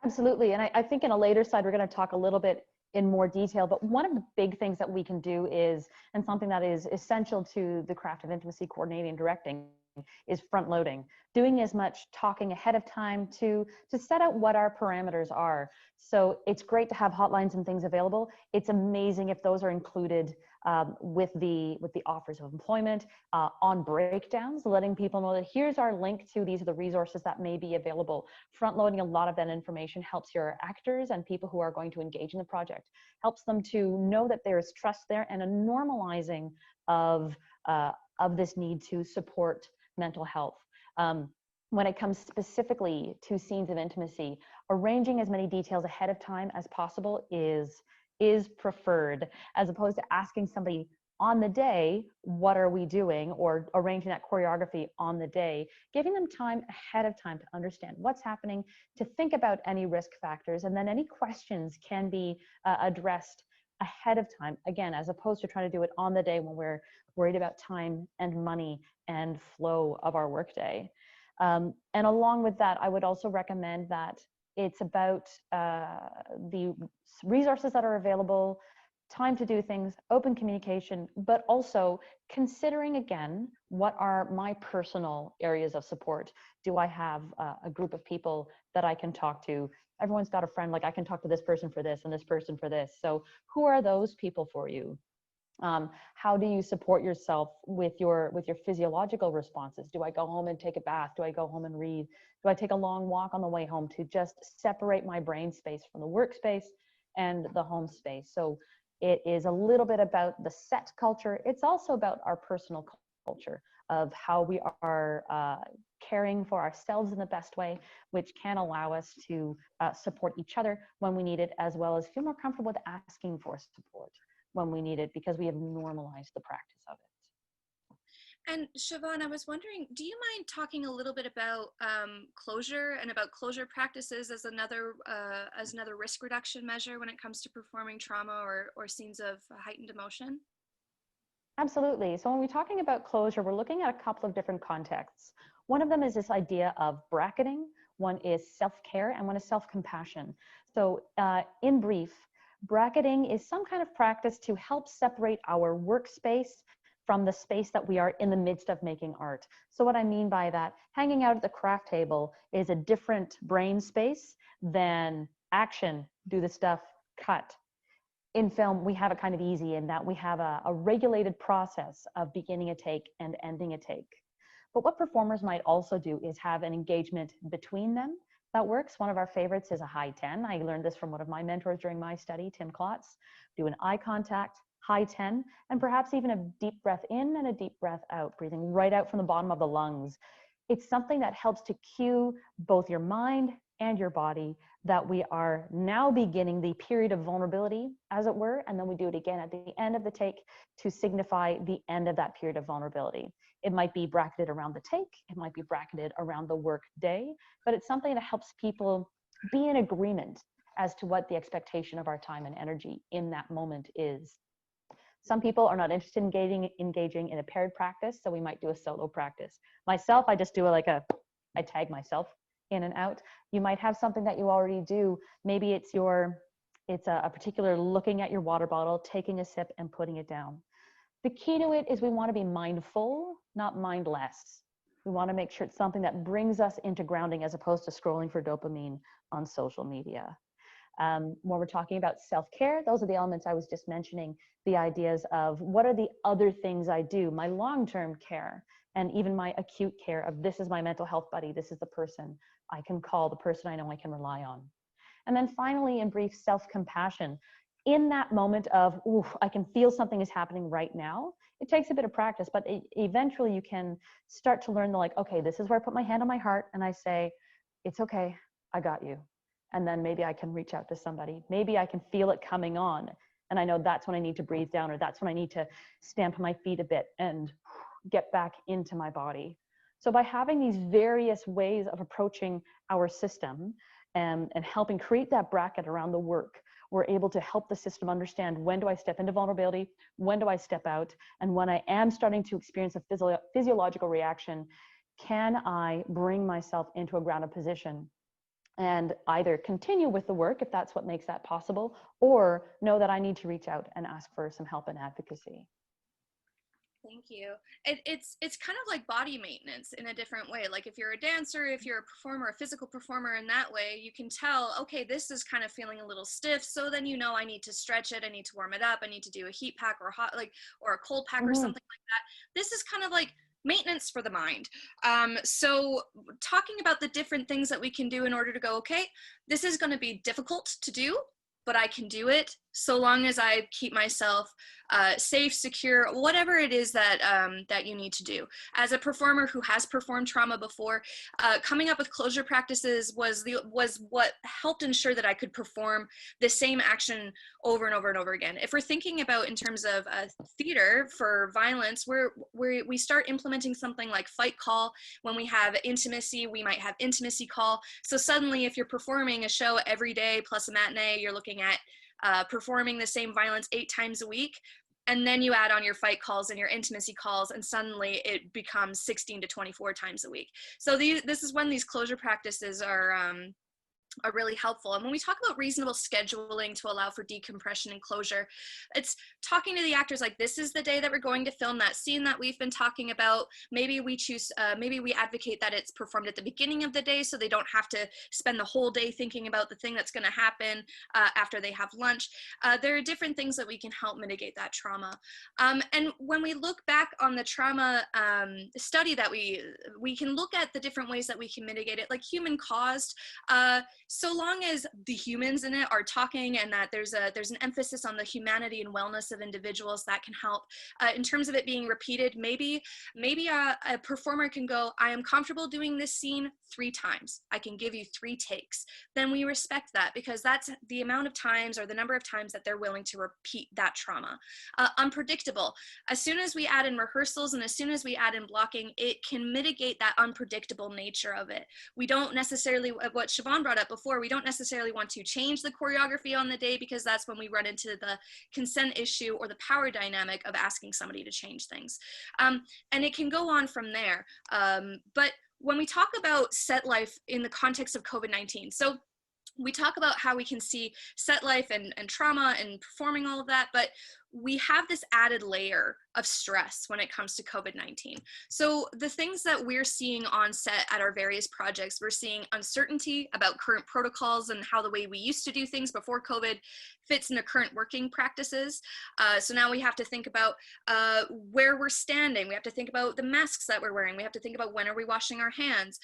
Absolutely. And I think in a later slide, we're going to talk a little bit in more detail, but one of the big things that we can do is, and something that is essential to the craft of intimacy coordinating and directing, is front loading, doing as much talking ahead of time to set out what our parameters are. So it's great to have hotlines and things available. It's amazing if those are included with the offers of employment, on breakdowns, letting people know that here's our link to, these are the resources that may be available. Front loading a lot of that information helps your actors and people who are going to engage in the project, helps them to know that there is trust there, and a normalizing of this need to support mental health. When it comes specifically to scenes of intimacy, arranging as many details ahead of time as possible is preferred, as opposed to asking somebody on the day, what are we doing, or arranging that choreography on the day. Giving them time ahead of time to understand what's happening, to think about any risk factors, and then any questions can be addressed ahead of time, again, as opposed to trying to do it on the day when we're worried about time and money and flow of our workday. And along with that, I would also recommend that it's about the resources that are available, time to do things, open communication, but also considering, again, what are my personal areas of support? Do I have a group of people that I can talk to? Everyone's got a friend, like I can talk to this person for this and this person for this. So who are those people for you? How do you support yourself with your physiological responses? Do I go home and take a bath? Do I go home and read? Do I take a long walk on the way home to just separate my brain space from the workspace and the home space? So it is a little bit about the set culture. It's also about our personal culture of how we are caring for ourselves in the best way, which can allow us to support each other when we need it, as well as feel more comfortable with asking for support when we need it, because we have normalized the practice of it. And Siobhan, I was wondering, do you mind talking a little bit about closure and about closure practices as another risk reduction measure when it comes to performing trauma or scenes of heightened emotion? Absolutely. So when we're talking about closure, we're looking at a couple of different contexts. One of them is this idea of bracketing. One is self-care, and one is self-compassion. So in brief, bracketing is some kind of practice to help separate our workspace from the space that we are in the midst of making art. So what I mean by that, hanging out at the craft table is a different brain space than action, do the stuff, cut. In film, we have it kind of easy in that we have a regulated process of beginning a take and ending a take. But what performers might also do is have an engagement between them that works. One of our favorites is a high 10. I learned this from one of my mentors during my study, Tim Klotz. Do an eye contact, high 10, and perhaps even a deep breath in and a deep breath out, breathing right out from the bottom of the lungs. It's something that helps to cue both your mind and your body that we are now beginning the period of vulnerability, as it were, and then we do it again at the end of the take to signify the end of that period of vulnerability. It might be bracketed around the take, it might be bracketed around the work day, but it's something that helps people be in agreement as to what the expectation of our time and energy in that moment is. Some people are not interested in engaging in a paired practice, so we might do a solo practice. Myself, I just do I tag myself in and out. You might have something that you already do. Maybe it's a particular looking at your water bottle, taking a sip and putting it down. The key to it is we want to be mindful, not mindless. We want to make sure it's something that brings us into grounding as opposed to scrolling for dopamine on social media. When we're talking about self-care, those are the elements I was just mentioning, the ideas of what are the other things I do, my long-term care, and even my acute care of this is my mental health buddy, this is the person I can call, the person I know I can rely on. And then finally, in brief, self-compassion. In that moment of, ooh, I can feel something is happening right now, it takes a bit of practice, but eventually you can start to learn okay, this is where I put my hand on my heart and I say, it's okay, I got you. And then maybe I can reach out to somebody. Maybe I can feel it coming on. And I know that's when I need to breathe down, or that's when I need to stamp my feet a bit and get back into my body. So by having these various ways of approaching our system and helping create that bracket around the work, we're able to help the system understand when do I step into vulnerability, when do I step out, and when I am starting to experience a physiological reaction, can I bring myself into a grounded position and either continue with the work if that's what makes that possible, or know that I need to reach out and ask for some help and advocacy. Thank you. It's kind of like body maintenance in a different way. Like if you're a dancer, if you're a performer, a physical performer in that way, you can tell, okay, this is kind of feeling a little stiff. So then you know I need to stretch it. I need to warm it up. I need to do a heat pack or a cold pack or something like that. This is kind of like maintenance for the mind. So talking about the different things that we can do in order to go, okay, this is going to be difficult to do, but I can do it so long as I keep myself safe, secure, whatever it is that that you need to do. As a performer who has performed trauma before, coming up with closure practices was what helped ensure that I could perform the same action over and over and over again. If we're thinking about in terms of theater for violence, we start implementing something like fight call. When we have intimacy, we might have intimacy call. So suddenly, if you're performing a show every day plus a matinee, you're looking at performing the same violence 8 times a week, and then you add on your fight calls and your intimacy calls, and suddenly it becomes 16 to 24 times a week. So this is when these closure practices are really helpful. And when we talk about reasonable scheduling to allow for decompression and closure, it's talking to the actors like, this is the day that we're going to film that scene that we've been talking about. Maybe we advocate that it's performed at the beginning of the day so they don't have to spend the whole day thinking about the thing that's going to happen after they have lunch. There are different things that we can help mitigate that trauma. And when we look back on the trauma study that we can look at the different ways that we can mitigate it, like human caused. So long as the humans in it are talking and that there's an emphasis on the humanity and wellness of individuals, that can help. In terms of it being repeated, maybe a performer can go, I am comfortable doing this scene 3 times. I can give you 3 takes. Then we respect that, because that's the amount of times or the number of times that they're willing to repeat that trauma. Unpredictable. As soon as we add in rehearsals and as soon as we add in blocking, it can mitigate that unpredictable nature of it. We don't necessarily, what Siobhan brought up before, we don't necessarily want to change the choreography on the day, because that's when we run into the consent issue or the power dynamic of asking somebody to change things. And it can go on from there. But when we talk about set life in the context of COVID-19, so we talk about how we can see set life and trauma and performing all of that, but we have this added layer of stress when it comes to COVID-19. So the things that we're seeing on set at our various projects, we're seeing uncertainty about current protocols and how the way we used to do things before COVID fits into current working practices. So now we have to think about where we're standing. We have to think about the masks that we're wearing. We have to think about when are we washing our hands.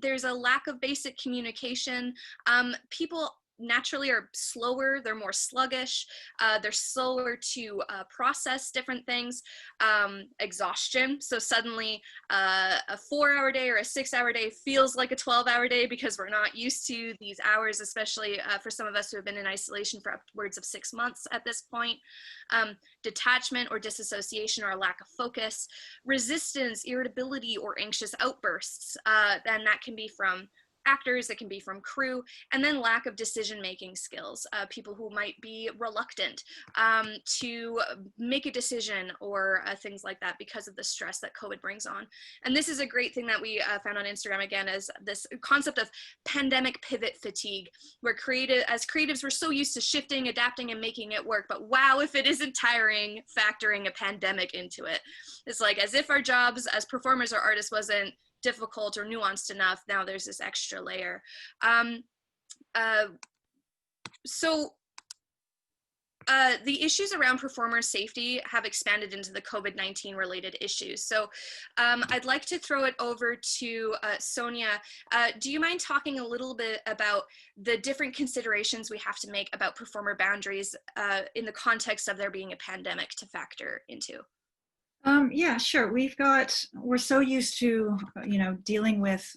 There's a lack of basic communication. People naturally are slower, they're more sluggish, they're slower to process different things. Exhaustion, so suddenly a 4-hour day or a 6-hour day feels like a 12-hour day because we're not used to these hours, especially for some of us who have been in isolation for upwards of 6 months at this point. Detachment or disassociation or a lack of focus, resistance, irritability, or anxious outbursts, and that can be from actors, it can be from crew, and then lack of decision-making skills, people who might be reluctant to make a decision or things like that because of the stress that COVID brings on. And this is a great thing that we found on Instagram again, as this concept of pandemic pivot fatigue, where as creatives, we're so used to shifting, adapting, and making it work, but wow, if it isn't tiring factoring a pandemic into it. It's like as if our jobs as performers or artists wasn't difficult or nuanced enough, now there's this extra layer. The issues around performer safety have expanded into the COVID-19 related issues. So I'd like to throw it over to Sonia. Do you mind talking a little bit about the different considerations we have to make about performer boundaries in the context of there being a pandemic to factor into? Yeah, sure. We're so used to, dealing with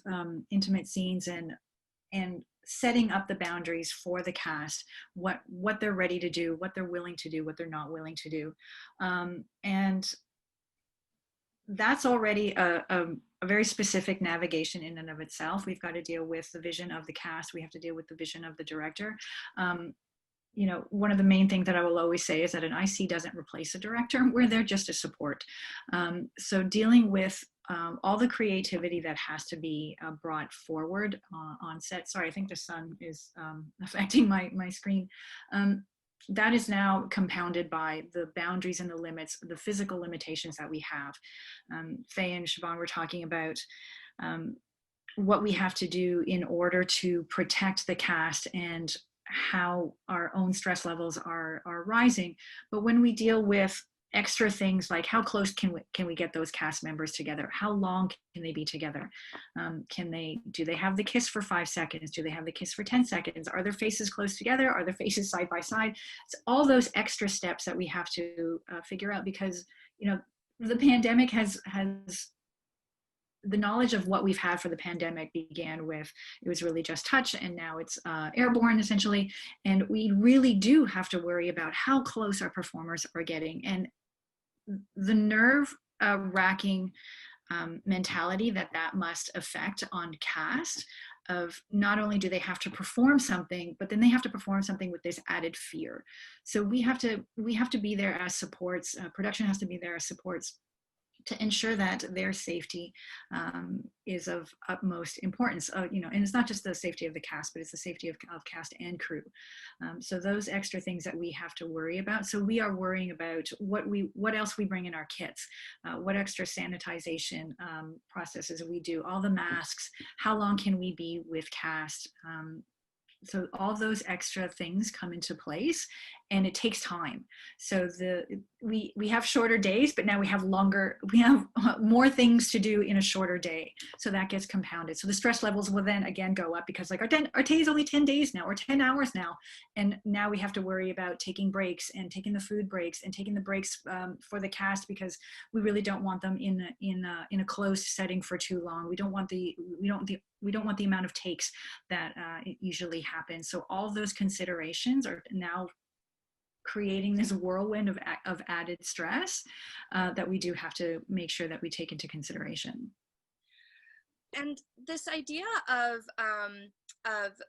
intimate scenes and setting up the boundaries for the cast, what they're ready to do, what they're willing to do, what they're not willing to do. And that's already a very specific navigation in and of itself. We've got to deal with the vision of the cast. We have to deal with the vision of the director. One of the main things that I will always say is that an IC doesn't replace a director. We're there just to support. So dealing with all the creativity that has to be brought forward on set. Sorry, I think the sun is affecting my screen. That is now compounded by the boundaries and the limits, the physical limitations that we have. Faye and Siobhan were talking about what we have to do in order to protect the cast and how our own stress levels are rising. But when we deal with extra things like how close can we get those cast members together? How long can they be together? Do they have the kiss for 5 seconds? Do they have the kiss for 10 seconds? Are their faces close together? Are their faces side by side? It's all those extra steps that we have to figure out, because the pandemic has the knowledge of what we've had for the pandemic began with, it was really just touch, and now it's airborne essentially. And we really do have to worry about how close our performers are getting, and the nerve wracking mentality that must affect on cast, of not only do they have to perform something, but then they have to perform something with this added fear. So we have to be there as supports. Production has to be there as supports to ensure that their safety is of utmost importance. And it's not just the safety of the cast, but it's the safety of cast and crew. So those extra things that we have to worry about. So we are worrying about what else we bring in our kits, what extra sanitization processes we do, all the masks, how long can we be with cast. So all those extra things come into place, and it takes time. So we have shorter days, but now we have more things to do in a shorter day. So that gets compounded. So the stress levels will then again go up, because like our day is only 10 days now, or 10 hours now. And now we have to worry about taking breaks and taking the food breaks and taking the breaks for the cast, because we really don't want them in a closed setting for too long. We don't want the amount of takes that usually happens. So all those considerations are now creating this whirlwind of added stress that we do have to make sure that we take into consideration. And this idea of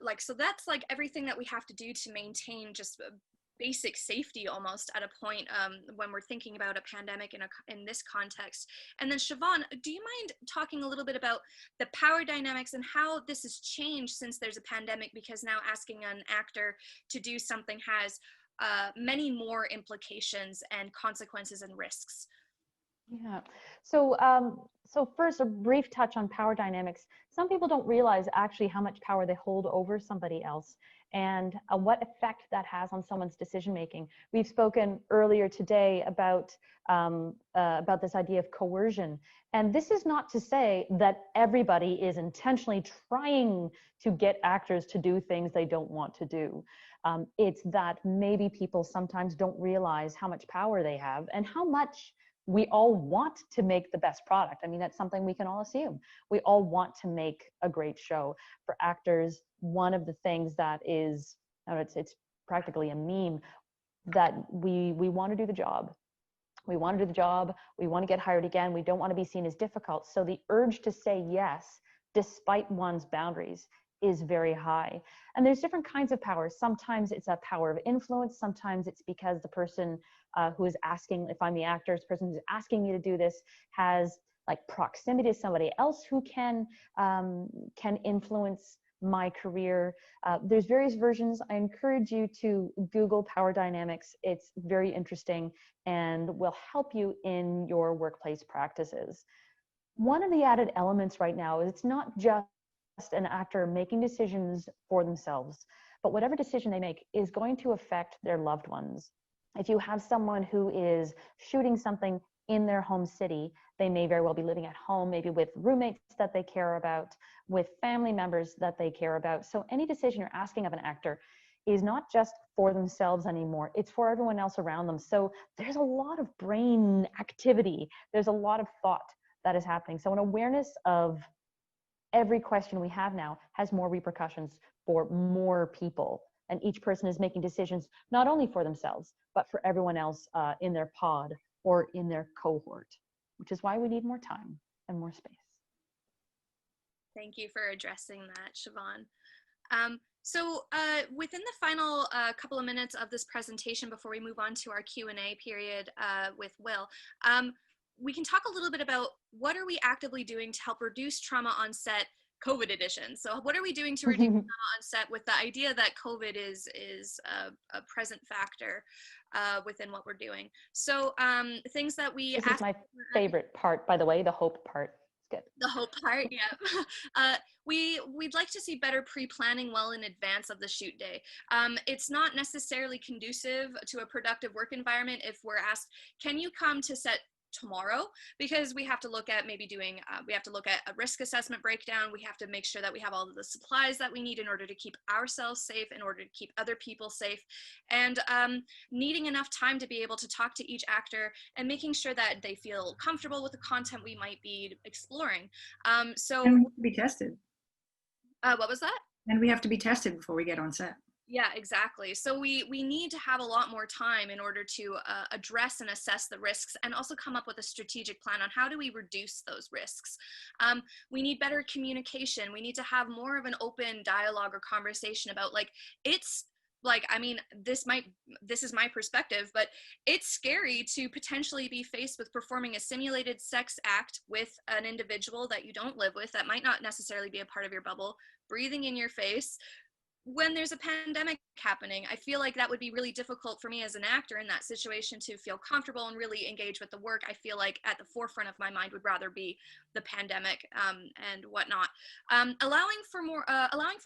like, so that's like everything that we have to do to maintain just basic safety almost at a point when we're thinking about a pandemic in this context. And then Siobhan, do you mind talking a little bit about the power dynamics and how this has changed since there's a pandemic, because now asking an actor to do something has many more implications and consequences and risks? Yeah. So first, a brief touch on power dynamics. Some people don't realize actually how much power they hold over somebody else, and what effect that has on someone's decision making. We've spoken earlier today about this idea of coercion, and this is not to say that everybody is intentionally trying to get actors to do things they don't want to do. It's that maybe people sometimes don't realize how much power they have and how much we all want to make the best product. I mean, that's something we can all assume. We all want to make a great show. For actors, one of the things that is, it's practically a meme, that we want to do the job. We want to do the job. We want to get hired again. We don't want to be seen as difficult. So the urge to say yes, despite one's boundaries, is very high. And there's different kinds of power. Sometimes it's a power of influence. Sometimes it's because the person who is asking, if I'm the actor, the person who's asking me to do this has like proximity to somebody else who can influence my career. There's various versions. I encourage you to Google power dynamics. It's very interesting and will help you in your workplace practices. One of the added elements right now is it's not just an actor making decisions for themselves, but whatever decision they make is going to affect their loved ones. If you have someone who is shooting something in their home city, they may very well be living at home, maybe with roommates that they care about, with family members that they care about. So any decision you're asking of an actor is not just for themselves anymore, it's for everyone else around them. So there's a lot of brain activity, there's a lot of thought that is happening. So an awareness of every question we have now has more repercussions for more people. And each person is making decisions not only for themselves, but for everyone else in their pod or in their cohort, which is why we need more time and more space. Thank you for addressing that, Siobhan. So within the final couple of minutes of this presentation before we move on to our Q&A period with Will, we can talk a little bit about what are we actively doing to help reduce trauma on set, COVID edition. So what are we doing to reduce trauma on set with the idea that COVID is a present factor within what we're doing. So things that we This is my favorite part, by the way, the hope part. It's good. The hope part, yeah. We'd like to see better pre-planning well in advance of the shoot day. It's not necessarily conducive to a productive work environment if we're asked, can you come to set tomorrow, because we have to look at maybe doing, we have to look at a risk assessment breakdown. We have to make sure that we have all of the supplies that we need in order to keep ourselves safe, in order to keep other people safe, and needing enough time to be able to talk to each actor and making sure that they feel comfortable with the content we might be exploring. So and we have to be tested. What was that? And we have to be tested before we get on set. Yeah, exactly. So we need to have a lot more time in order to address and assess the risks, and also come up with a strategic plan on how do we reduce those risks. We need better communication. We need to have more of an open dialogue or conversation about, like, it's like, I mean, this is my perspective, but it's scary to potentially be faced with performing a simulated sex act with an individual that you don't live with, that might not necessarily be a part of your bubble, breathing in your face, when there's a pandemic happening. I feel like that would be really difficult for me as an actor in that situation to feel comfortable and really engage with the work. I feel like at the forefront of my mind would rather be the pandemic and whatnot. Allowing for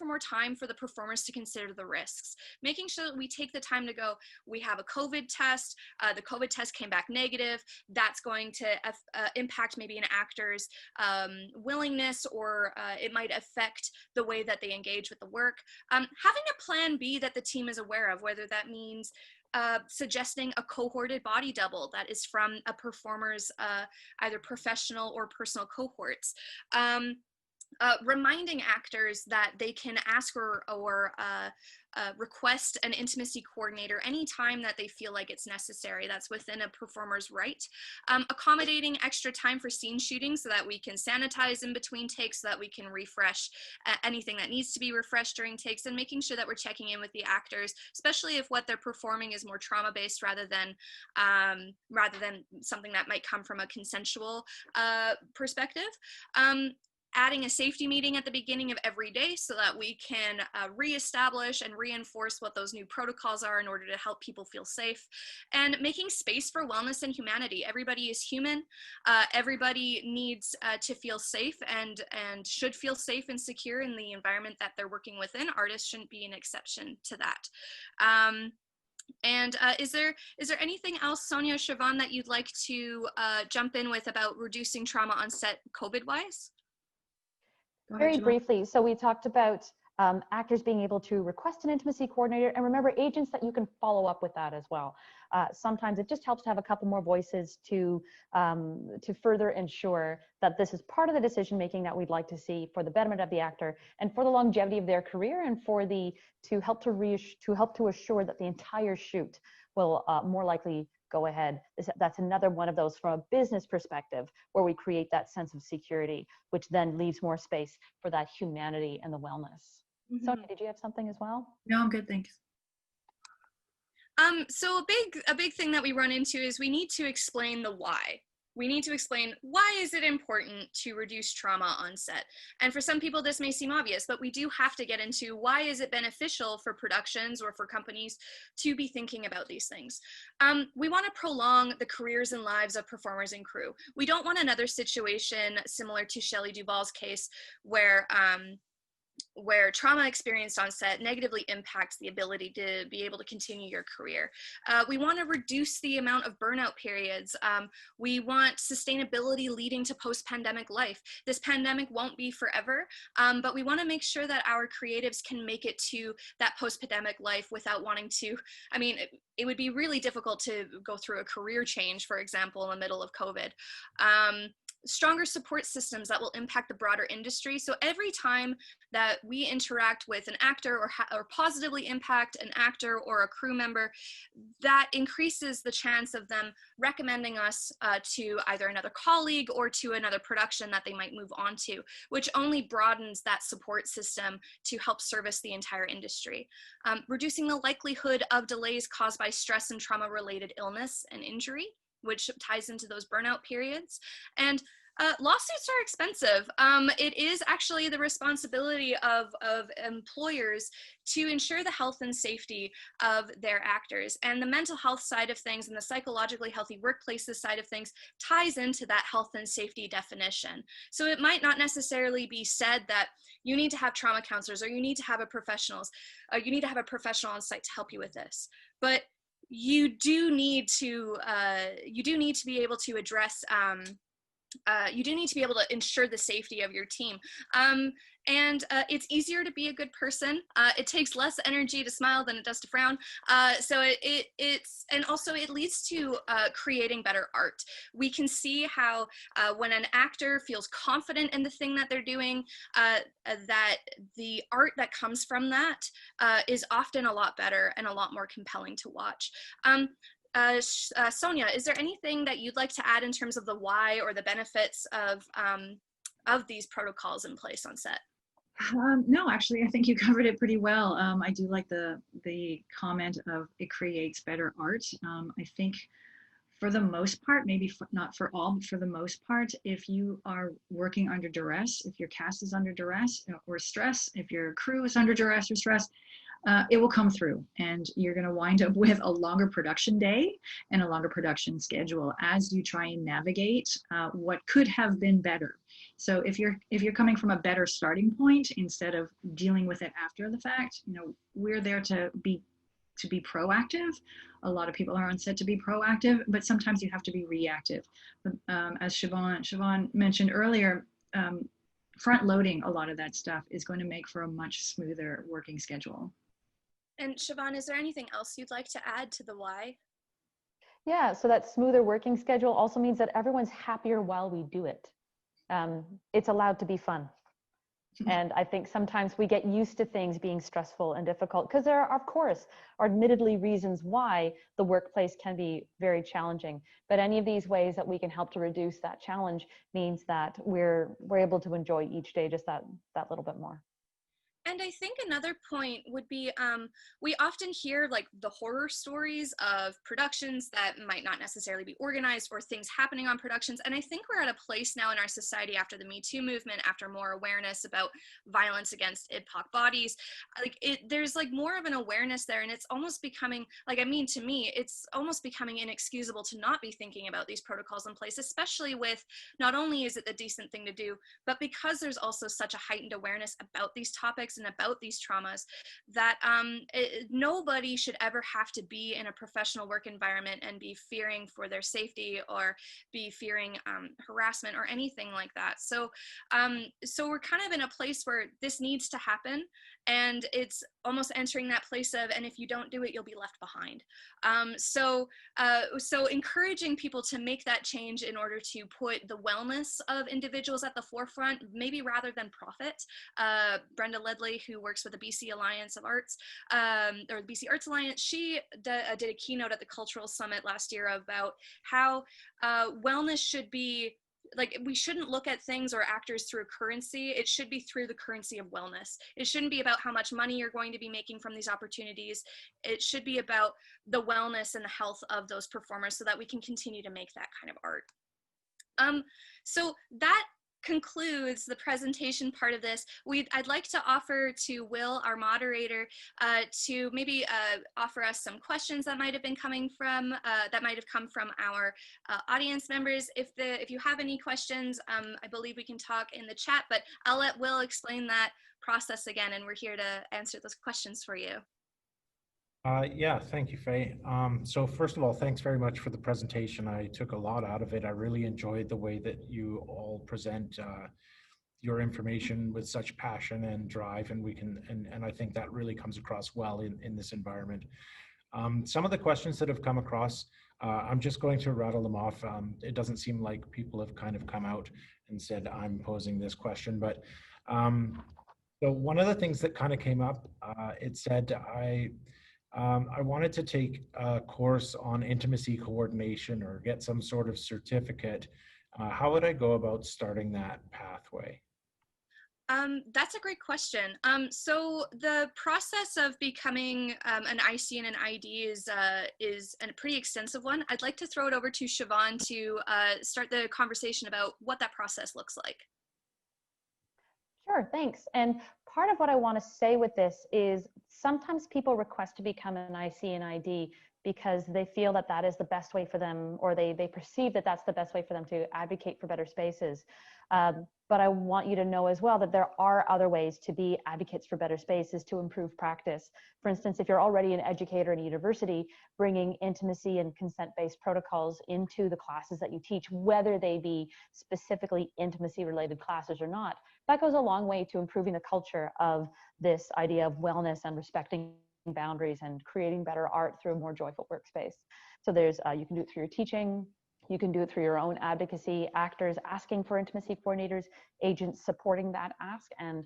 more time for the performers to consider the risks, making sure that we take the time to go, we have a COVID test, the COVID test came back negative, that's going to impact maybe an actor's willingness, or it might affect the way that they engage with the work. Having a plan B that the team is aware of, whether that means suggesting a cohorted body double that is from a performer's either professional or personal cohorts. Reminding actors that they can ask or request an intimacy coordinator anytime that they feel like it's necessary. That's within a performer's right. Accommodating extra time for scene shooting so that we can sanitize in between takes, so that we can refresh anything that needs to be refreshed during takes, and making sure that we're checking in with the actors, especially if what they're performing is more trauma-based rather than something that might come from a consensual perspective. Adding a safety meeting at the beginning of every day so that we can reestablish and reinforce what those new protocols are in order to help people feel safe, and making space for wellness and humanity. Everybody is human. Everybody needs to feel safe and should feel safe and secure in the environment that they're working within. Artists shouldn't be an exception to that. And is there anything else, Sonia, Siobhan, that you'd like to jump in with about reducing trauma on set COVID-wise? Very briefly, so we talked about actors being able to request an intimacy coordinator, and remember, agents, that you can follow up with that as well. Sometimes it just helps to have a couple more voices to further ensure that this is part of the decision making that we'd like to see for the betterment of the actor and for the longevity of their career, and for to help to assure that the entire shoot will more likely go ahead. That's another one of those from a business perspective where we create that sense of security, which then leaves more space for that humanity and the wellness. Sonia, did you have something as well? No, I'm good, thanks. So a big thing that we run into is we need to explain the why. We need to explain why is it important to reduce trauma on set. And for some people this may seem obvious, but we do have to get into why is it beneficial for productions or for companies to be thinking about these things. We want to prolong the careers and lives of performers and crew. We don't want another situation similar to Shelley Duvall's case where trauma experienced on set negatively impacts the ability to be able to continue your career. We want to reduce the amount of burnout periods. We want sustainability leading to post-pandemic life. This pandemic won't be forever, but we want to make sure that our creatives can make it to that post-pandemic life without wanting to, I mean, it would be really difficult to go through a career change, for example, in the middle of COVID. Stronger support systems that will impact the broader industry. So every time that we interact with an actor or positively impact an actor or a crew member, that increases the chance of them recommending us to either another colleague or to another production that they might move on to, which only broadens that support system to help service the entire industry. Reducing the likelihood of delays caused by stress and trauma-related illness and injury, which ties into those burnout periods. And lawsuits are expensive. It is actually the responsibility of employers to ensure the health and safety of their actors. And the mental health side of things and the psychologically healthy workplaces side of things ties into that health and safety definition. So it might not necessarily be said that you need to have trauma counselors or you need to have a professional on site to help you with this. But you do need to be able to address you do need to be able to ensure the safety of your team. And it's easier to be a good person. It takes less energy to smile than it does to frown. So and also it leads to creating better art. We can see how when an actor feels confident in the thing that they're doing, that the art that comes from that is often a lot better and a lot more compelling to watch. Sonia, is there anything that you'd like to add in terms of the why or the benefits of these protocols in place on set? No, actually, I think you covered it pretty well. I do like the comment of it creates better art. I think for the most part, maybe not for all, but for the most part, if you are working under duress, if your cast is under duress or stress, if your crew is under duress or stress, it will come through and you're going to wind up with a longer production day and a longer production schedule as you try and navigate what could have been better. So if you're coming from a better starting point instead of dealing with it after the fact, you know, we're there to be proactive. A lot of people are on set to be proactive, but sometimes you have to be reactive. As Siobhan mentioned earlier, front loading a lot of that stuff is going to make for a much smoother working schedule. And Siobhan, is there anything else you'd like to add to the why? Yeah, so that smoother working schedule also means that everyone's happier while we do it. It's allowed to be fun. And I think sometimes we get used to things being stressful and difficult because there are, of course, are admittedly reasons why the workplace can be very challenging. But any of these ways that we can help to reduce that challenge means that we're able to enjoy each day just that little bit more. And I think another point would be, we often hear like the horror stories of productions that might not necessarily be organized or things happening on productions. And I think we're at a place now in our society after the Me Too movement, after more awareness about violence against IPOC bodies, there's like more of an awareness there. And it's almost becoming, like, I mean, to me, it's almost becoming inexcusable to not be thinking about these protocols in place, especially with not only is it the decent thing to do, but because there's also such a heightened awareness about these topics and about these traumas that nobody should ever have to be in a professional work environment and be fearing for their safety or be fearing harassment or anything like that. So we're kind of in a place where this needs to happen, and it's almost entering that place of, and if you don't do it, you'll be left behind. So encouraging people to make that change in order to put the wellness of individuals at the forefront, maybe rather than profit. Brenda Ledley, who works with the BC Alliance of Arts, or the BC Arts Alliance, she did a keynote at the Cultural Summit last year about how wellness should be like, we shouldn't look at things or actors through currency. It should be through the currency of wellness. It shouldn't be about how much money you're going to be making from these opportunities. It should be about the wellness and the health of those performers so that we can continue to make that kind of art. So that concludes the presentation part of this. I'd like to offer to Will, our moderator, to maybe offer us some questions that might have been coming from, that might have come from our audience members. If you have any questions, I believe we can talk in the chat, but I'll let Will explain that process again, and we're here to answer those questions for you. Yeah, thank you, Faye. So first of all, thanks very much for the presentation. I took a lot out of it. I really enjoyed the way that you all present your information with such passion and drive, and I think that really comes across well in this environment. Some of the questions that have come across, I'm just going to rattle them off. It doesn't seem like people have kind of come out and said, I'm posing this question, but so one of the things that kind of came up, it said, I wanted to take a course on intimacy coordination or get some sort of certificate. How would I go about starting that pathway? That's a great question. So the process of becoming an IC and an ID is a pretty extensive one. I'd like to throw it over to Siobhan to start the conversation about what that process looks like. Sure, thanks. And part of what I want to say with this is sometimes people request to become an IC and ID because they feel that that is the best way for them, or they perceive that that's the best way for them to advocate for better spaces. But I want you to know as well that there are other ways to be advocates for better spaces to improve practice. For instance, if you're already an educator in a university, bringing intimacy and consent-based protocols into the classes that you teach, whether they be specifically intimacy-related classes or not, that goes a long way to improving the culture of this idea of wellness and respecting boundaries and creating better art through a more joyful workspace. So there's, you can do it through your teaching, you can do it through your own advocacy, actors asking for intimacy coordinators, agents supporting that ask, and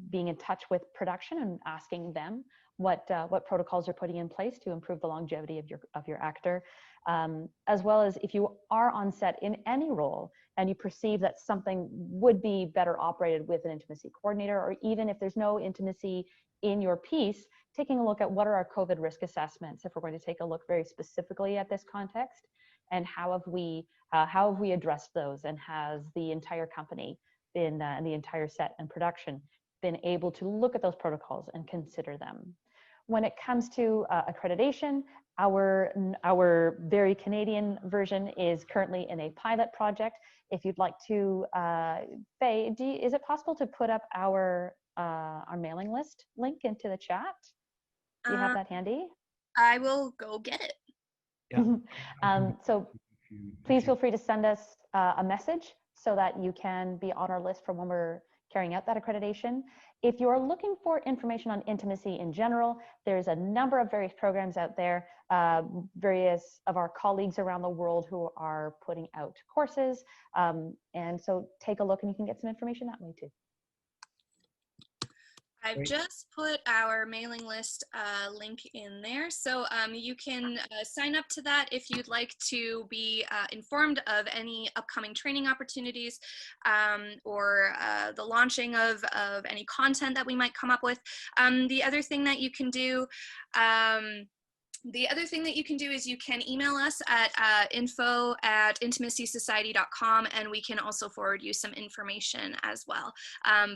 being in touch with production and asking them what protocols are putting in place to improve the longevity of your actor. As well as if you are on set in any role and you perceive that something would be better operated with an intimacy coordinator, or even if there's no intimacy in your piece, taking a look at what are our COVID risk assessments, if we're going to take a look very specifically at this context, and how have we addressed those, and has the entire company been, and the entire set and production been able to look at those protocols and consider them. When it comes to accreditation, our very Canadian version is currently in a pilot project. If you'd like to, Faye, is it possible to put up our mailing list link into the chat? Do you have that handy? I will go get it. Yeah. So please feel free to send us a message so that you can be on our list for when we're carrying out that accreditation. If you're looking for information on intimacy in general, there's a number of various programs out there, various of our colleagues around the world who are putting out courses. And so take a look and you can get some information that way too. I've just put our mailing list link in there, so you can sign up to that if you'd like to be informed of any upcoming training opportunities or the launching of any content that we might come up with. The other thing that you can do is you can email us at info@intimacysociety.com, and we can also forward you some information as well.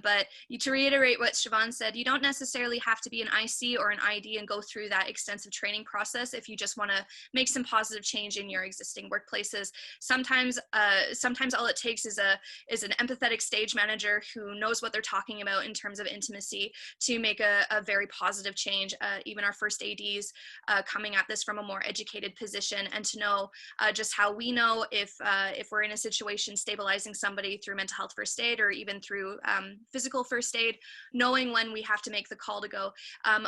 But to reiterate what Siobhan said, you don't necessarily have to be an IC or an ID and go through that extensive training process if you just want to make some positive change in your existing workplaces. Sometimes all it takes is an empathetic stage manager who knows what they're talking about in terms of intimacy to make a very positive change. Even our first ADs coming at this from a more educated position, and to know just how we know if we're in a situation stabilizing somebody through mental health first aid or even through physical first aid, knowing when we have to make the call to go,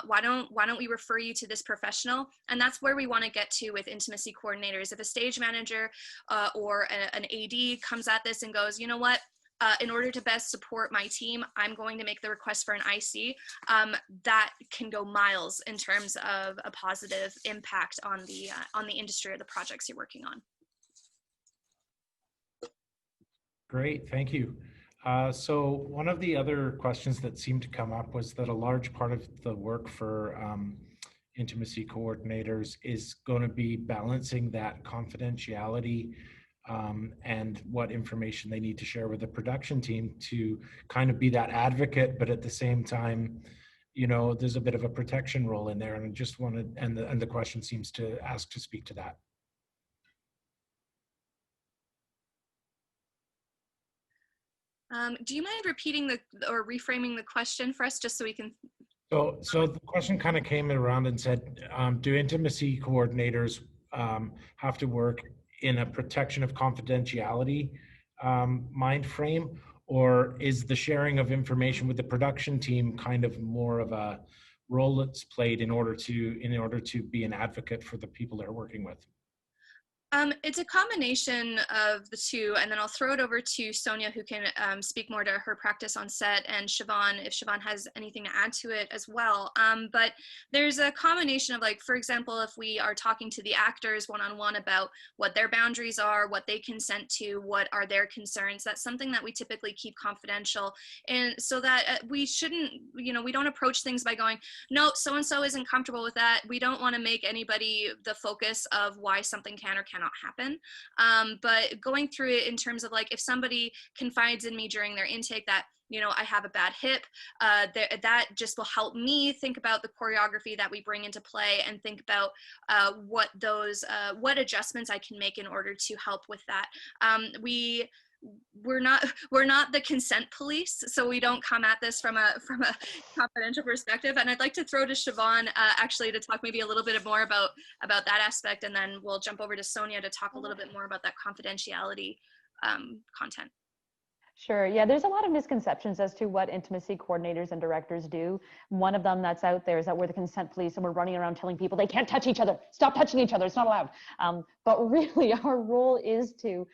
why don't we refer you to this professional? And that's where we want to get to with intimacy coordinators. If a stage manager or an AD comes at this and goes, you know what, in order to best support my team, I'm going to make the request for an IC, that can go miles in terms of a positive impact on the industry or the projects you're working on. Great, thank you. So one of the other questions that seemed to come up was that a large part of the work for intimacy coordinators is going to be balancing that confidentiality and what information they need to share with the production team to kind of be that advocate, but at the same time, you know, there's a bit of a protection role in there, and I just wanted, and the question seems to ask to speak to that. Do you mind repeating or reframing the question for us, just so we can? So the question kind of came around and said, do intimacy coordinators have to work in a protection of confidentiality mind frame, or is the sharing of information with the production team kind of more of a role that's played in order to be an advocate for the people they're working with? It's a combination of the two, and then I'll throw it over to Sonia, who can speak more to her practice on set, and Siobhan, if Siobhan has anything to add to it as well. But there's a combination of, like, for example, if we are talking to the actors one-on-one about what their boundaries are, what they consent to, what are their concerns, that's something that we typically keep confidential, and so that we shouldn't, you know, we don't approach things by going, no, so-and-so isn't comfortable with that. We don't want to make anybody the focus of why something can or cannot happen. But going through it in terms of, like, if somebody confides in me during their intake that, you know, I have a bad hip, that just will help me think about the choreography that we bring into play and think about what adjustments I can make in order to help with that. We're not the consent police, so we don't come at this from a confidential perspective. And I'd like to throw to Siobhan actually to talk maybe a little bit more about that aspect, and then we'll jump over to Sonia to talk a little bit more about that confidentiality content. Sure. Yeah, there's a lot of misconceptions as to what intimacy coordinators and directors do. One of them that's out there is that we're the consent police and we're running around telling people they can't touch each other. Stop touching each other. It's not allowed. But really, our role is to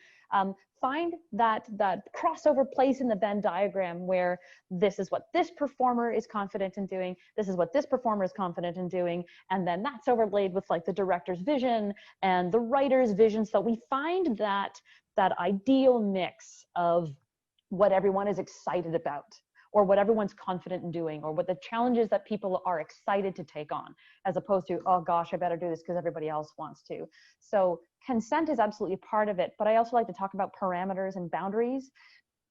find that crossover place in the Venn diagram where this is what this performer is confident in doing, this is what this performer is confident in doing, and then that's overlaid with, like, the director's vision and the writer's vision, so we find that ideal mix of what everyone is excited about, or what everyone's confident in doing, or what the challenges that people are excited to take on, as opposed to, oh gosh, I better do this because everybody else wants to. So consent is absolutely part of it, but I also like to talk about parameters and boundaries.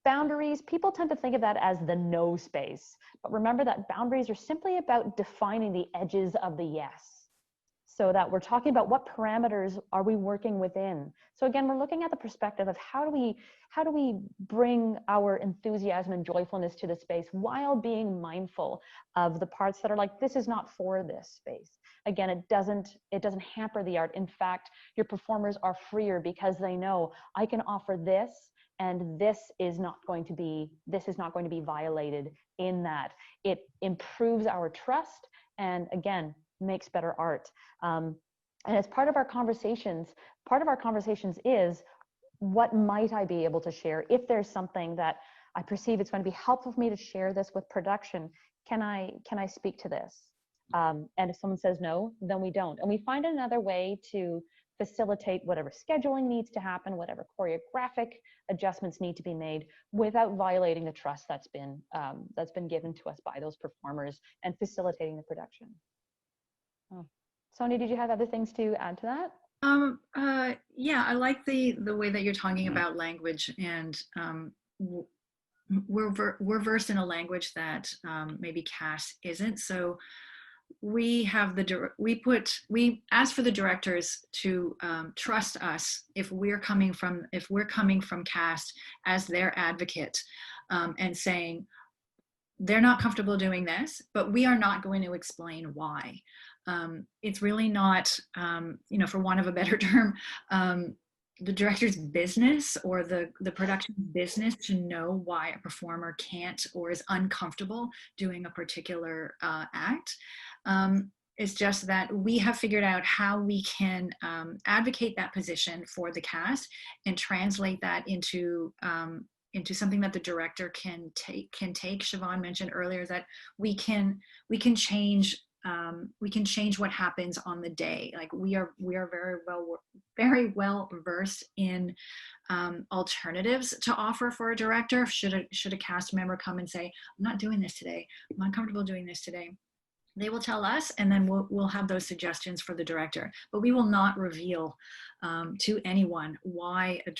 Boundaries, people tend to think of that as the no space, but remember that boundaries are simply about defining the edges of the yes. So that we're talking about what parameters are we working within. So again, we're looking at the perspective of how do we bring our enthusiasm and joyfulness to the space while being mindful of the parts that are like, this is not for this space. Again, it doesn't hamper the art. In fact, your performers are freer because they know I can offer this, and this is not going to be violated in that. It improves our trust, and again, makes better art. And as part of our conversations is, what might I be able to share? If there's something that I perceive it's going to be helpful for me to share this with production, can I speak to this? And if someone says no, then we don't. And we find another way to facilitate whatever scheduling needs to happen, whatever choreographic adjustments need to be made, without violating the trust that's been given to us by those performers and facilitating the production. Oh. Sonia, did you have other things to add to that? Yeah, I like the way that you're talking about language, and we're versed in a language that maybe CAST isn't. So we ask for the directors to trust us if we're coming from CAST as their advocate, and saying they're not comfortable doing this, but we are not going to explain why. It's really not, for want of a better term, the director's business or the production business to know why a performer can't or is uncomfortable doing a particular act. It's just that we have figured out how we can advocate that position for the cast and translate that into something that the director can take. Siobhan mentioned earlier that we can change we can change what happens on the day. Like we are very well versed in alternatives to offer for a director. Should a cast member come and say, I'm not doing this today, I'm not comfortable doing this today, they will tell us, and then we'll have those suggestions for the director. But we will not reveal to anyone why a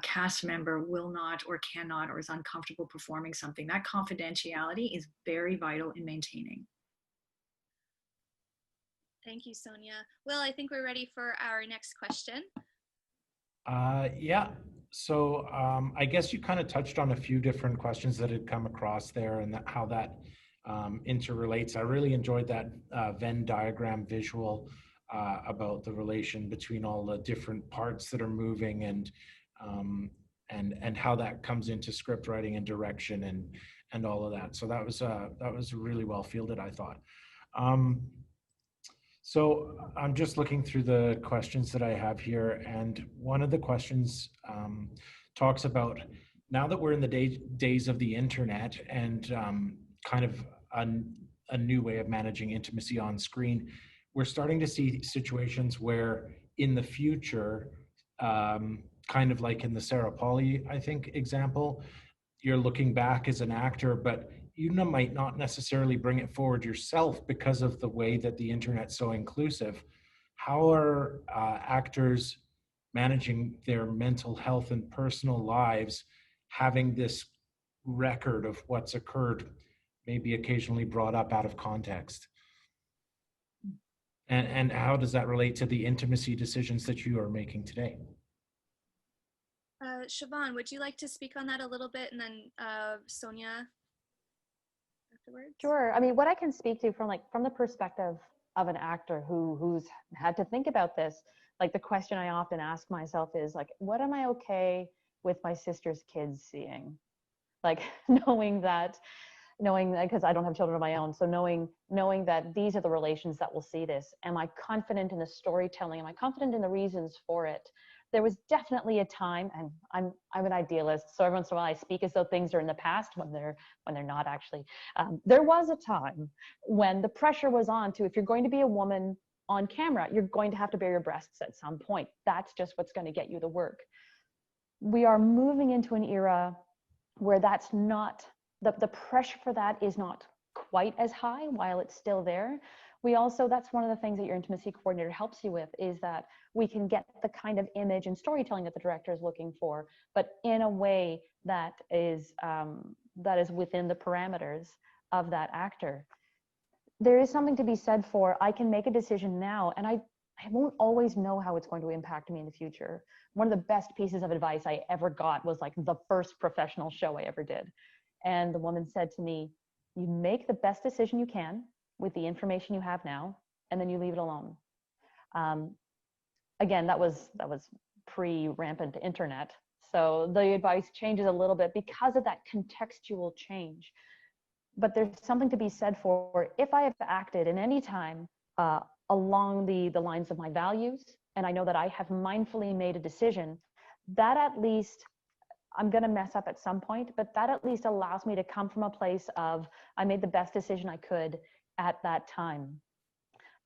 cast member will not or cannot or is uncomfortable performing something. That confidentiality is very vital in maintaining. Thank you, Sonia. Will, I think we're ready for our next question. Yeah, so I guess you kind of touched on a few different questions that had come across there and how that interrelates. I really enjoyed that Venn diagram visual about the relation between all the different parts that are moving and how that comes into script writing and direction and all of that. So that was really well fielded, I thought. So I'm just looking through the questions that I have here, and one of the questions talks about, now that we're in the days of the internet and kind of a new way of managing intimacy on screen, we're starting to see situations where in the future, kind of like in the Sarah Polley, I think, example, you're looking back as an actor, but you might not necessarily bring it forward yourself because of the way that the internet's so inclusive. How are actors managing their mental health and personal lives, having this record of what's occurred, maybe occasionally brought up out of context? And how does that relate to the intimacy decisions that you are making today? Siobhan, would you like to speak on that a little bit, and then Sonia afterwards? Sure. I mean, what I can speak to from the perspective of an actor who's had to think about this, like the question I often ask myself is like, what am I okay with my sister's kids seeing? Like knowing that, because I don't have children of my own, so knowing that these are the relations that will see this. Am I confident in the storytelling? Am I confident in the reasons for it? There was definitely a time, and I'm an idealist, so every once in a while I speak as though things are in the past when they're not actually. There was a time when the pressure was on to, if you're going to be a woman on camera, you're going to have to bare your breasts at some point. That's just what's going to get you the work. We are moving into an era where that's not, the pressure for that is not quite as high while it's still there. We also, that's one of the things that your intimacy coordinator helps you with, is that we can get the kind of image and storytelling that the director is looking for, but in a way that is within the parameters of that actor. There is something to be said for, I can make a decision now, and I won't always know how it's going to impact me in the future. One of the best pieces of advice I ever got was like the first professional show I ever did. And the woman said to me, you make the best decision you can with the information you have now, and then you leave it alone. Again, that was pre-rampant internet. So the advice changes a little bit because of that contextual change. But there's something to be said for, if I have acted in any time along the lines of my values, and I know that I have mindfully made a decision, that at least, I'm going to mess up at some point, but that at least allows me to come from a place of, I made the best decision I could at that time.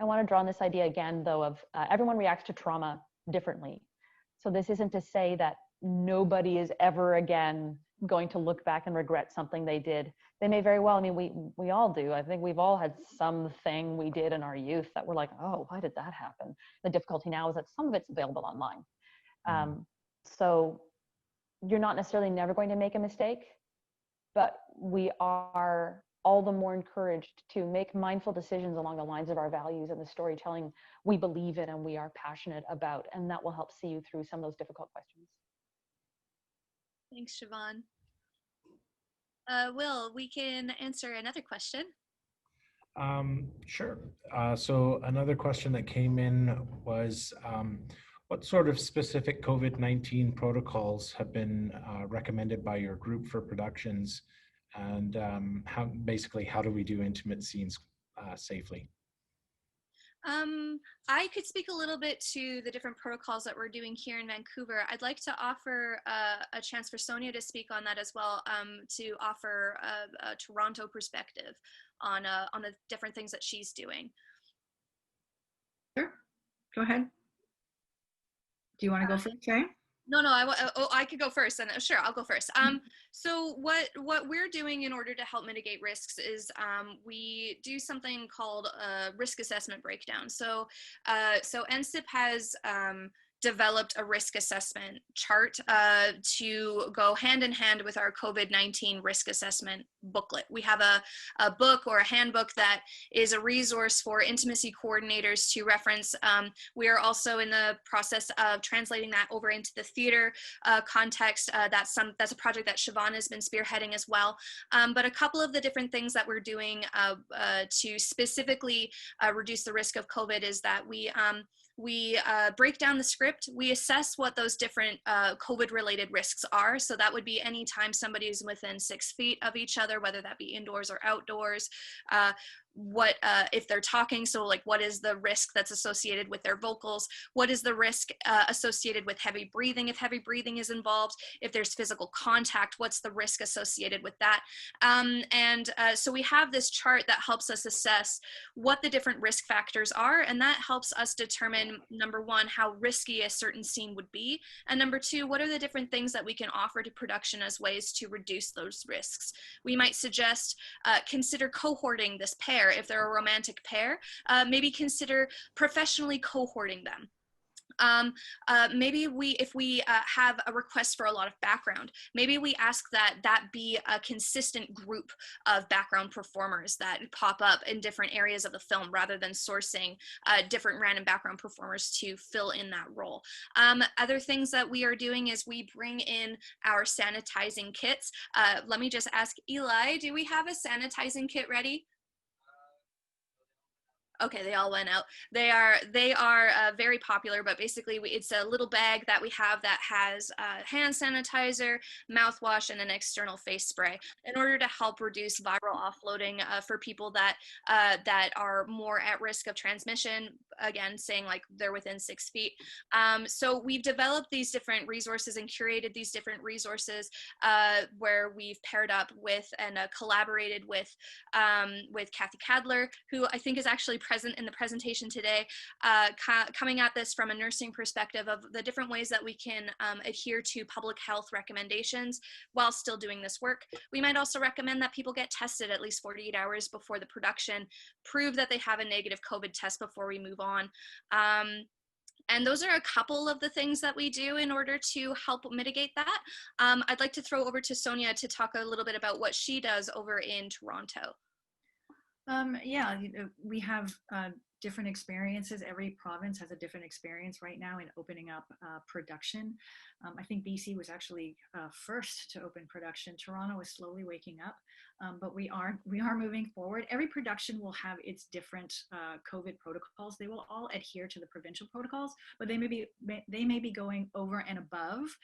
I want to draw on this idea again, though, of everyone reacts to trauma differently. So this isn't to say that nobody is ever again going to look back and regret something they did. They may very well, I mean, we all do. I think we've all had something we did in our youth that we're like, oh, why did that happen? The difficulty now is that some of it's available online. So you're not necessarily never going to make a mistake, but we are all the more encouraged to make mindful decisions along the lines of our values and the storytelling we believe in and we are passionate about, and that will help see you through some of those difficult questions. Thanks, Siobhan. Will, we can answer another question. Sure. So another question that came in was, what sort of specific COVID-19 protocols have been recommended by your group for productions, and how do we do intimate scenes safely? I could speak a little bit to the different protocols that we're doing here in Vancouver. I'd like to offer a chance for Sonia to speak on that as well, to offer a Toronto perspective on the different things that she's doing. Sure, go ahead. Do you want to go first, Shay? No, I could go first, and sure, I'll go first. So what we're doing in order to help mitigate risks is we do something called a risk assessment breakdown. So NCIP has developed a risk assessment chart to go hand in hand with our COVID-19 risk assessment booklet. We have a book or a handbook that is a resource for intimacy coordinators to reference. We are also in the process of translating that over into the theater context. That's a project that Siobhan has been spearheading as well. But a couple of the different things that we're doing to specifically reduce the risk of COVID is that we break down the script. We assess what those different COVID-related risks are. So that would be anytime somebody is within 6 feet of each other, whether that be indoors or outdoors. What if they're talking, so like what is the risk that's associated with their vocals? What is the risk associated with heavy breathing if heavy breathing is involved? If there's physical contact, what's the risk associated with that? So we have this chart that helps us assess what the different risk factors are, and that helps us determine, number one, how risky a certain scene would be, and number two, what are the different things that we can offer to production as ways to reduce those risks. We might suggest consider cohorting this pair. If they're a romantic pair, maybe consider professionally cohorting them. Maybe if we have a request for a lot of background, maybe we ask that be a consistent group of background performers that pop up in different areas of the film rather than sourcing different random background performers to fill in that role. Other things that we are doing is we bring in our sanitizing kits. Let me just ask Eli, do we have a sanitizing kit ready? Okay, they all went out. They are very popular, but basically it's a little bag that we have that has hand sanitizer, mouthwash, and an external face spray in order to help reduce viral offloading for people that are more at risk of transmission. Again, saying like they're within 6 feet. So we've developed these different resources and curated these different resources where we've paired up with and collaborated with Kathy Cadler, who I think is actually present in the presentation today, coming at this from a nursing perspective of the different ways that we can adhere to public health recommendations while still doing this work. We might also recommend that people get tested at least 48 hours before the production, prove that they have a negative COVID test before we move on. And those are a couple of the things that we do in order to help mitigate that. I'd like to throw over to Sonia to talk a little bit about what she does over in Toronto. Yeah, we have different experiences. Every province has a different experience right now in opening up production. I think BC was actually first to open production. Toronto is slowly waking up, but we are moving forward. Every production will have its different COVID protocols. They will all adhere to the provincial protocols, but they may be going over and above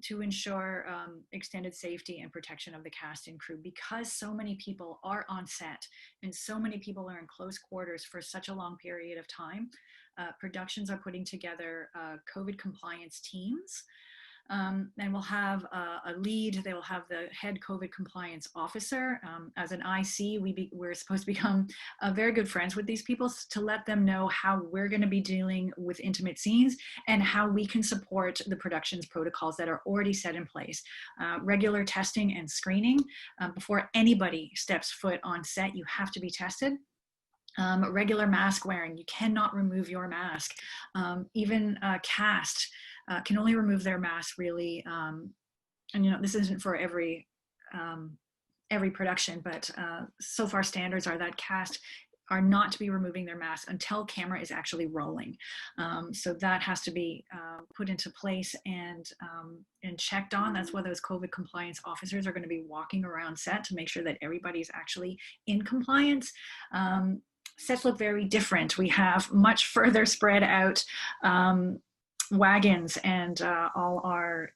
to ensure extended safety and protection of the cast and crew, because so many people are on set and so many people are in close quarters for such a long period of time. Productions are putting together COVID compliance teams, and we'll have a lead. They will have the head COVID compliance officer. As an IC, we're supposed to become very good friends with these people to let them know how we're going to be dealing with intimate scenes and how we can support the production's protocols that are already set in place. Regular testing and screening. Before anybody steps foot on set, you have to be tested. Regular mask wearing, you cannot remove your mask. Even cast can only remove their mask really, and this isn't for every production, but so far standards are that cast are not to be removing their mask until camera is actually rolling. So that has to be put into place and checked on. That's why those COVID compliance officers are going to be walking around set to make sure that everybody's actually in compliance. Sets look very different. We have much further spread out wagons and all our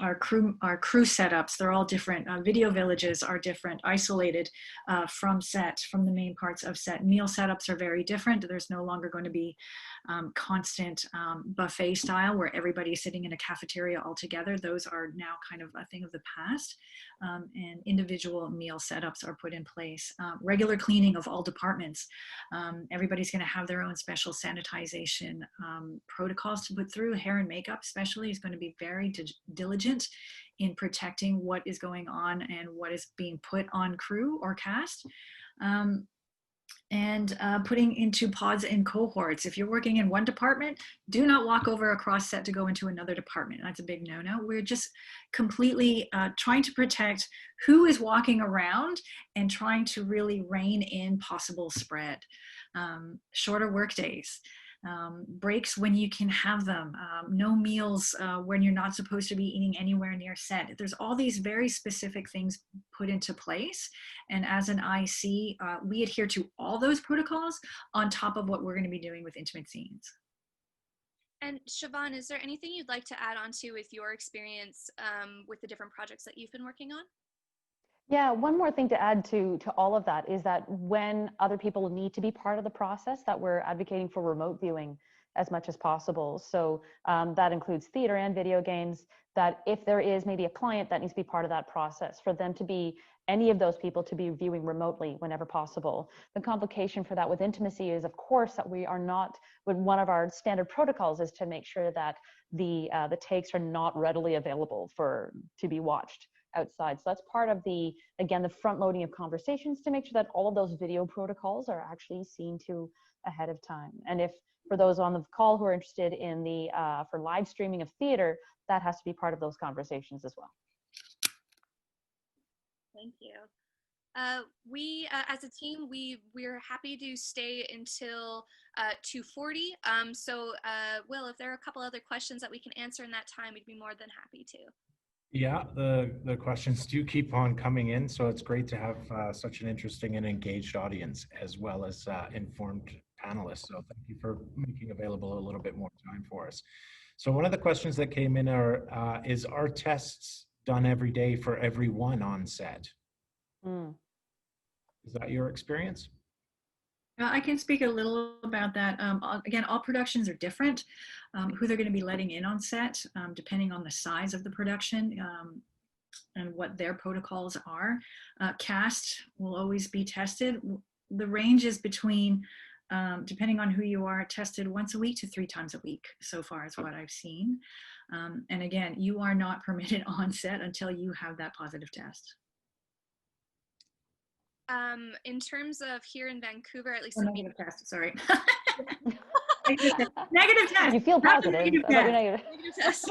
our crew setups, they're all different. Video villages are different, isolated from the main parts of set. Meal setups are very different. There's no longer going to be constant buffet style where everybody's sitting in a cafeteria all together. Those are now kind of a thing of the past, and individual meal setups are put in place. Regular cleaning of all departments. Everybody's going to have their own special sanitization protocols to put through. Hair and makeup especially is going to be very diligent in protecting what is going on and what is being put on crew or cast. And putting into pods and cohorts. If you're working in one department, do not walk over across set to go into another department. That's a big no-no. We're just completely trying to protect who is walking around and trying to really rein in possible spread. Shorter work days. Breaks when you can have them, no meals when you're not supposed to be eating anywhere near set. There's all these very specific things put into place. And as an IC, we adhere to all those protocols on top of what we're going to be doing with intimate scenes. And Siobhan, is there anything you'd like to add on to with your experience with the different projects that you've been working on? Yeah, one more thing to add to all of that is that when other people need to be part of the process, that we're advocating for remote viewing as much as possible. So that includes theater and video games, that if there is maybe a client that needs to be part of that process, for them to be, any of those people to be viewing remotely whenever possible. The complication for that with intimacy is, of course, that we are not, one of our standard protocols is to make sure that the takes are not readily available to be watched outside. So that's part of the, again, the front loading of conversations to make sure that all of those video protocols are actually seen to ahead of time. And if, for those on the call who are interested in the, for live streaming of theater, that has to be part of those conversations as well. Thank you. We, as a team, we're happy to stay until 2:40. So, Will, if there are a couple other questions that we can answer in that time, we'd be more than happy to. Yeah, the questions do keep on coming in, so it's great to have such an interesting and engaged audience, as well as informed panelists. So thank you for making available a little bit more time for us. So one of the questions that came in are, is our tests done every day for everyone on set? Is that your experience? I can speak a little about that. Again, all productions are different, who they're going to be letting in on set, depending on the size of the production and what their protocols are. Cast will always be tested. The range is between, depending on who you are, tested once a week to 3 times a week, so far is what I've seen. And again, you are not permitted on set until you have that positive test. In terms of here in Vancouver, at least negative test, sorry. Negative test. You feel positive. Negative test.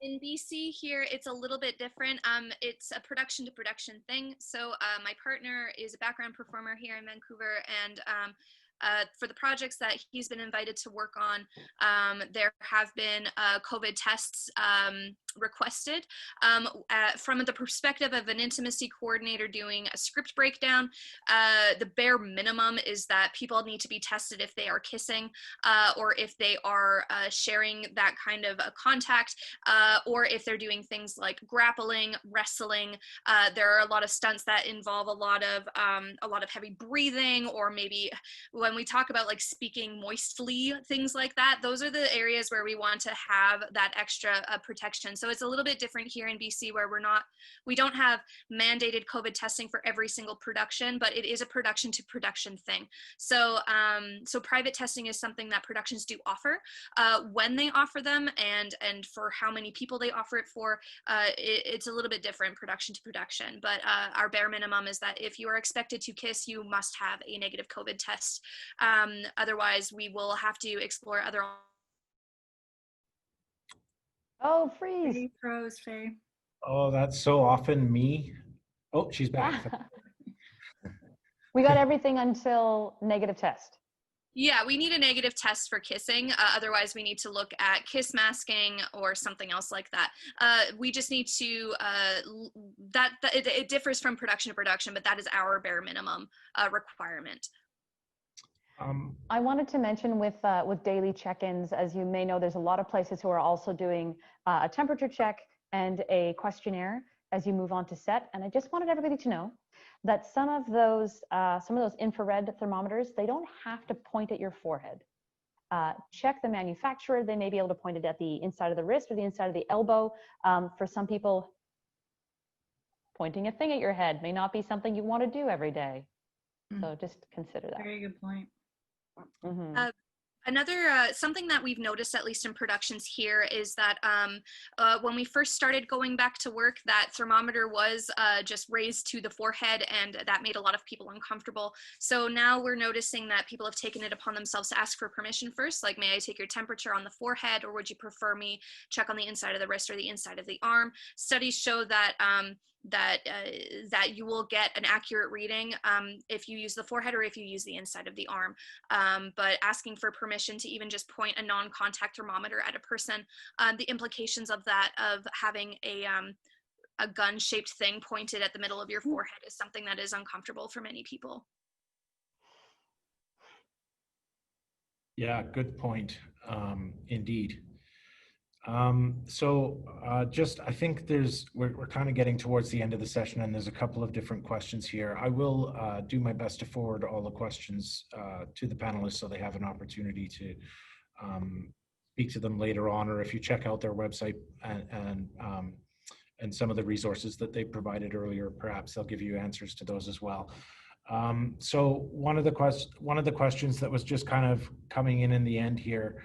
In BC here, it's a little bit different. It's a production to production thing. So my partner is a background performer here in Vancouver, and for the projects that he's been invited to work on, there have been COVID tests requested. From the perspective of an intimacy coordinator doing a script breakdown, the bare minimum is that people need to be tested if they are kissing, or if they are sharing that kind of a contact, or if they're doing things like grappling, wrestling. There are a lot of stunts that involve a lot of heavy breathing, or maybe when we talk about like speaking moistly, things like that, those are the areas where we want to have that extra protection. So it's a little bit different here in BC, where we don't have mandated COVID testing for every single production, but it is a production to production thing. So so private testing is something that productions do offer. When they offer them and for how many people they offer it for, it's a little bit different production to production. But our bare minimum is that if you are expected to kiss, you must have a negative COVID test. Otherwise, we will have to explore other. Oh, freeze. Pros, Faye. Oh, that's so often me. Oh, she's back. We got everything until negative test. Yeah, we need a negative test for kissing. Otherwise, we need to look at kiss masking or something else like that. We just need to, it differs from production to production, but that is our bare minimum requirement. I wanted to mention with daily check-ins, as you may know, there's a lot of places who are also doing a temperature check and a questionnaire as you move on to set. And I just wanted everybody to know that some of those infrared thermometers, they don't have to point at your forehead. Check the manufacturer. They may be able to point it at the inside of the wrist or the inside of the elbow. For some people, pointing a thing at your head may not be something you want to do every day. So just consider that. Very good point. Mm-hmm. Another something that we've noticed, at least in productions here, is that when we first started going back to work, that thermometer was just raised to the forehead, and that made a lot of people uncomfortable. So now we're noticing that people have taken it upon themselves to ask for permission first, like, may I take your temperature on the forehead, or would you prefer me check on the inside of the wrist or the inside of the arm? Studies show that that you will get an accurate reading if you use the forehead or if you use the inside of the arm. But asking for permission to even just point a non-contact thermometer at a person, the implications of that, of having a gun-shaped thing pointed at the middle of your forehead, is something that is uncomfortable for many people. Yeah, good point. Indeed. I think we're kind of getting towards the end of the session, and there's a couple of different questions here. I will do my best to forward all the questions to the panelists so they have an opportunity to speak to them later on, or if you check out their website and some of the resources that they provided earlier, perhaps they'll give you answers to those as well. So one of the questions that was just kind of coming in the end here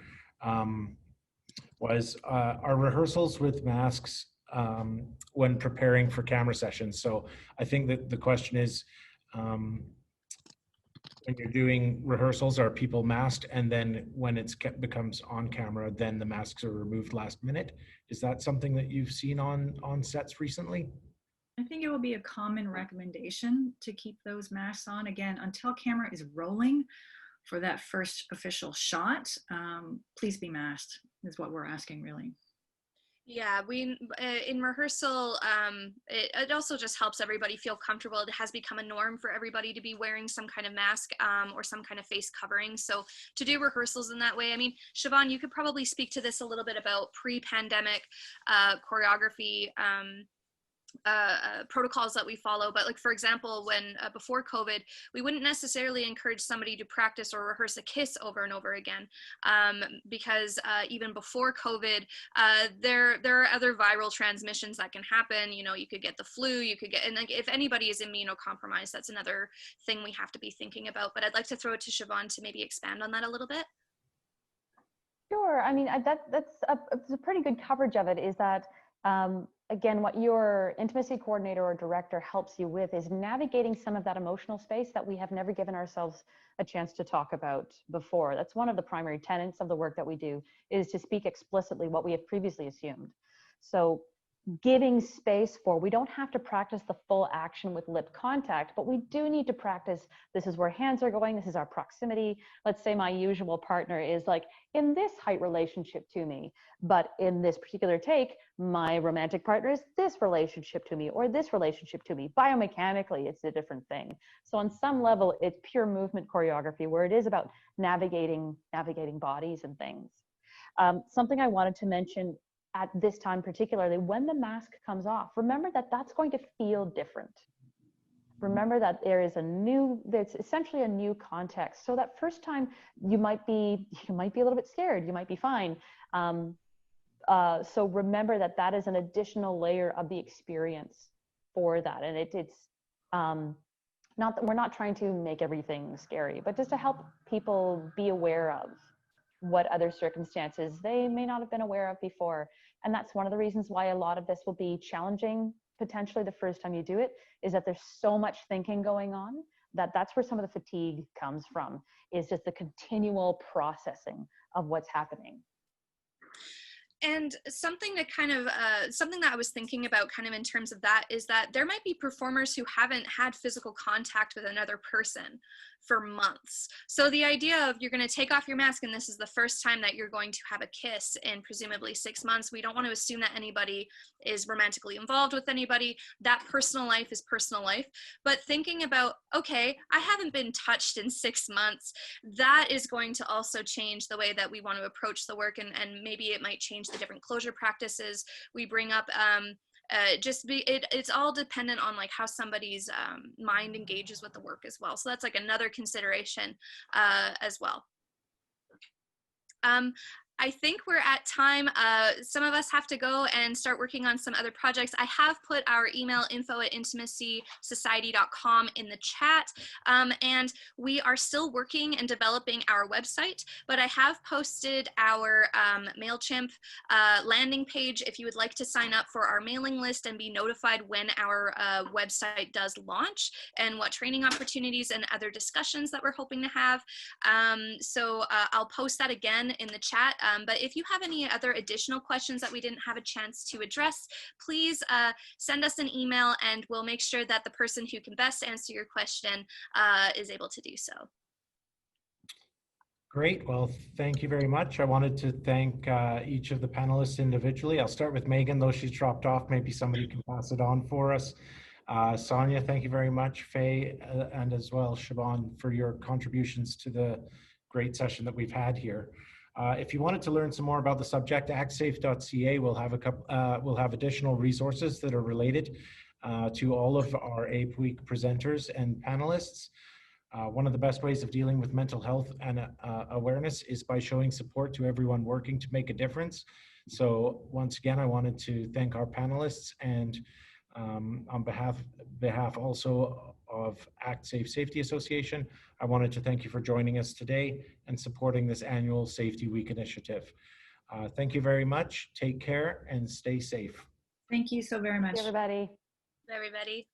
was, are rehearsals with masks when preparing for camera sessions? So I think that the question is, when you're doing rehearsals, are people masked, and then when it becomes on camera, then the masks are removed last minute? Is that something that you've seen on sets recently? I think it will be a common recommendation to keep those masks on, again, until camera is rolling for that first official shot. Please be masked is what we're asking, really. Yeah, we in rehearsal, it also just helps everybody feel comfortable. It has become a norm for everybody to be wearing some kind of mask or some kind of face covering. So to do rehearsals in that way, I mean, Siobhan, you could probably speak to this a little bit about pre-pandemic choreography protocols that we follow. But like, for example, when before COVID, we wouldn't necessarily encourage somebody to practice or rehearse a kiss over and over again, because even before COVID, there are other viral transmissions that can happen. You know, you could get the flu, you could get, and like, if anybody is immunocompromised, that's another thing we have to be thinking about. But I'd like to throw it to Siobhan to maybe expand on that a little bit. Sure. I mean, that's a pretty good coverage of it, is that again, what your intimacy coordinator or director helps you with is navigating some of that emotional space that we have never given ourselves a chance to talk about before. That's one of the primary tenets of the work that we do, is to speak explicitly what we have previously assumed. So giving space for, we don't have to practice the full action with lip contact, but we do need to practice, this is where hands are going, this is our proximity. Let's say my usual partner is like in this height relationship to me, but in this particular take, my romantic partner is this relationship to me or this relationship to me. Biomechanically, it's a different thing. So on some level, it's pure movement choreography, where it is about navigating bodies and things. Something I wanted to mention at this time, particularly when the mask comes off, remember that that's going to feel different. Remember that there's essentially a new context. So that first time you might be a little bit scared, you might be fine. So remember that that is an additional layer of the experience for that. And it's not that we're not trying to make everything scary, but just to help people be aware of what other circumstances they may not have been aware of before. And that's one of the reasons why a lot of this will be challenging potentially the first time you do it, is that there's so much thinking going on that's where some of the fatigue comes from, is just the continual processing of what's happening. And something to kind of, something that I was thinking about kind of in terms of that is that there might be performers who haven't had physical contact with another person for months. So the idea of you're going to take off your mask and this is the first time that you're going to have a kiss in presumably 6 months. We don't want to assume that anybody is romantically involved with anybody. That personal life is personal life. But thinking about, okay, I haven't been touched in 6 months, that is going to also change the way that we want to approach the work, and maybe it might change the different closure practices we bring up. It's all dependent on like how somebody's mind engages with the work as well. So that's like another consideration as well. I think we're at time. Some of us have to go and start working on some other projects. I have put our email info@intimacysociety.com in the chat. And we are still working and developing our website, but I have posted our MailChimp landing page if you would like to sign up for our mailing list and be notified when our website does launch and what training opportunities and other discussions that we're hoping to have. So I'll post that again in the chat. But if you have any other additional questions that we didn't have a chance to address, please send us an email and we'll make sure that the person who can best answer your question is able to do so. Great. Well, thank you very much. I wanted to thank each of the panelists individually. I'll start with Megan, though she's dropped off. Maybe somebody can pass it on for us. Sonia, thank you very much. Faye, and as well, Siobhan, for your contributions to the great session that we've had here. If you wanted to learn some more about the subject, actsafe.ca will have additional resources that are related to all of our APE Week presenters and panelists. One of the best ways of dealing with mental health and awareness is by showing support to everyone working to make a difference. So once again, I wanted to thank our panelists, and on behalf also of Actsafe Safety Association, I wanted to thank you for joining us today and supporting this annual Safety Week initiative. Thank you very much. Take care and stay safe. Thank you so very much. Everybody. Everybody.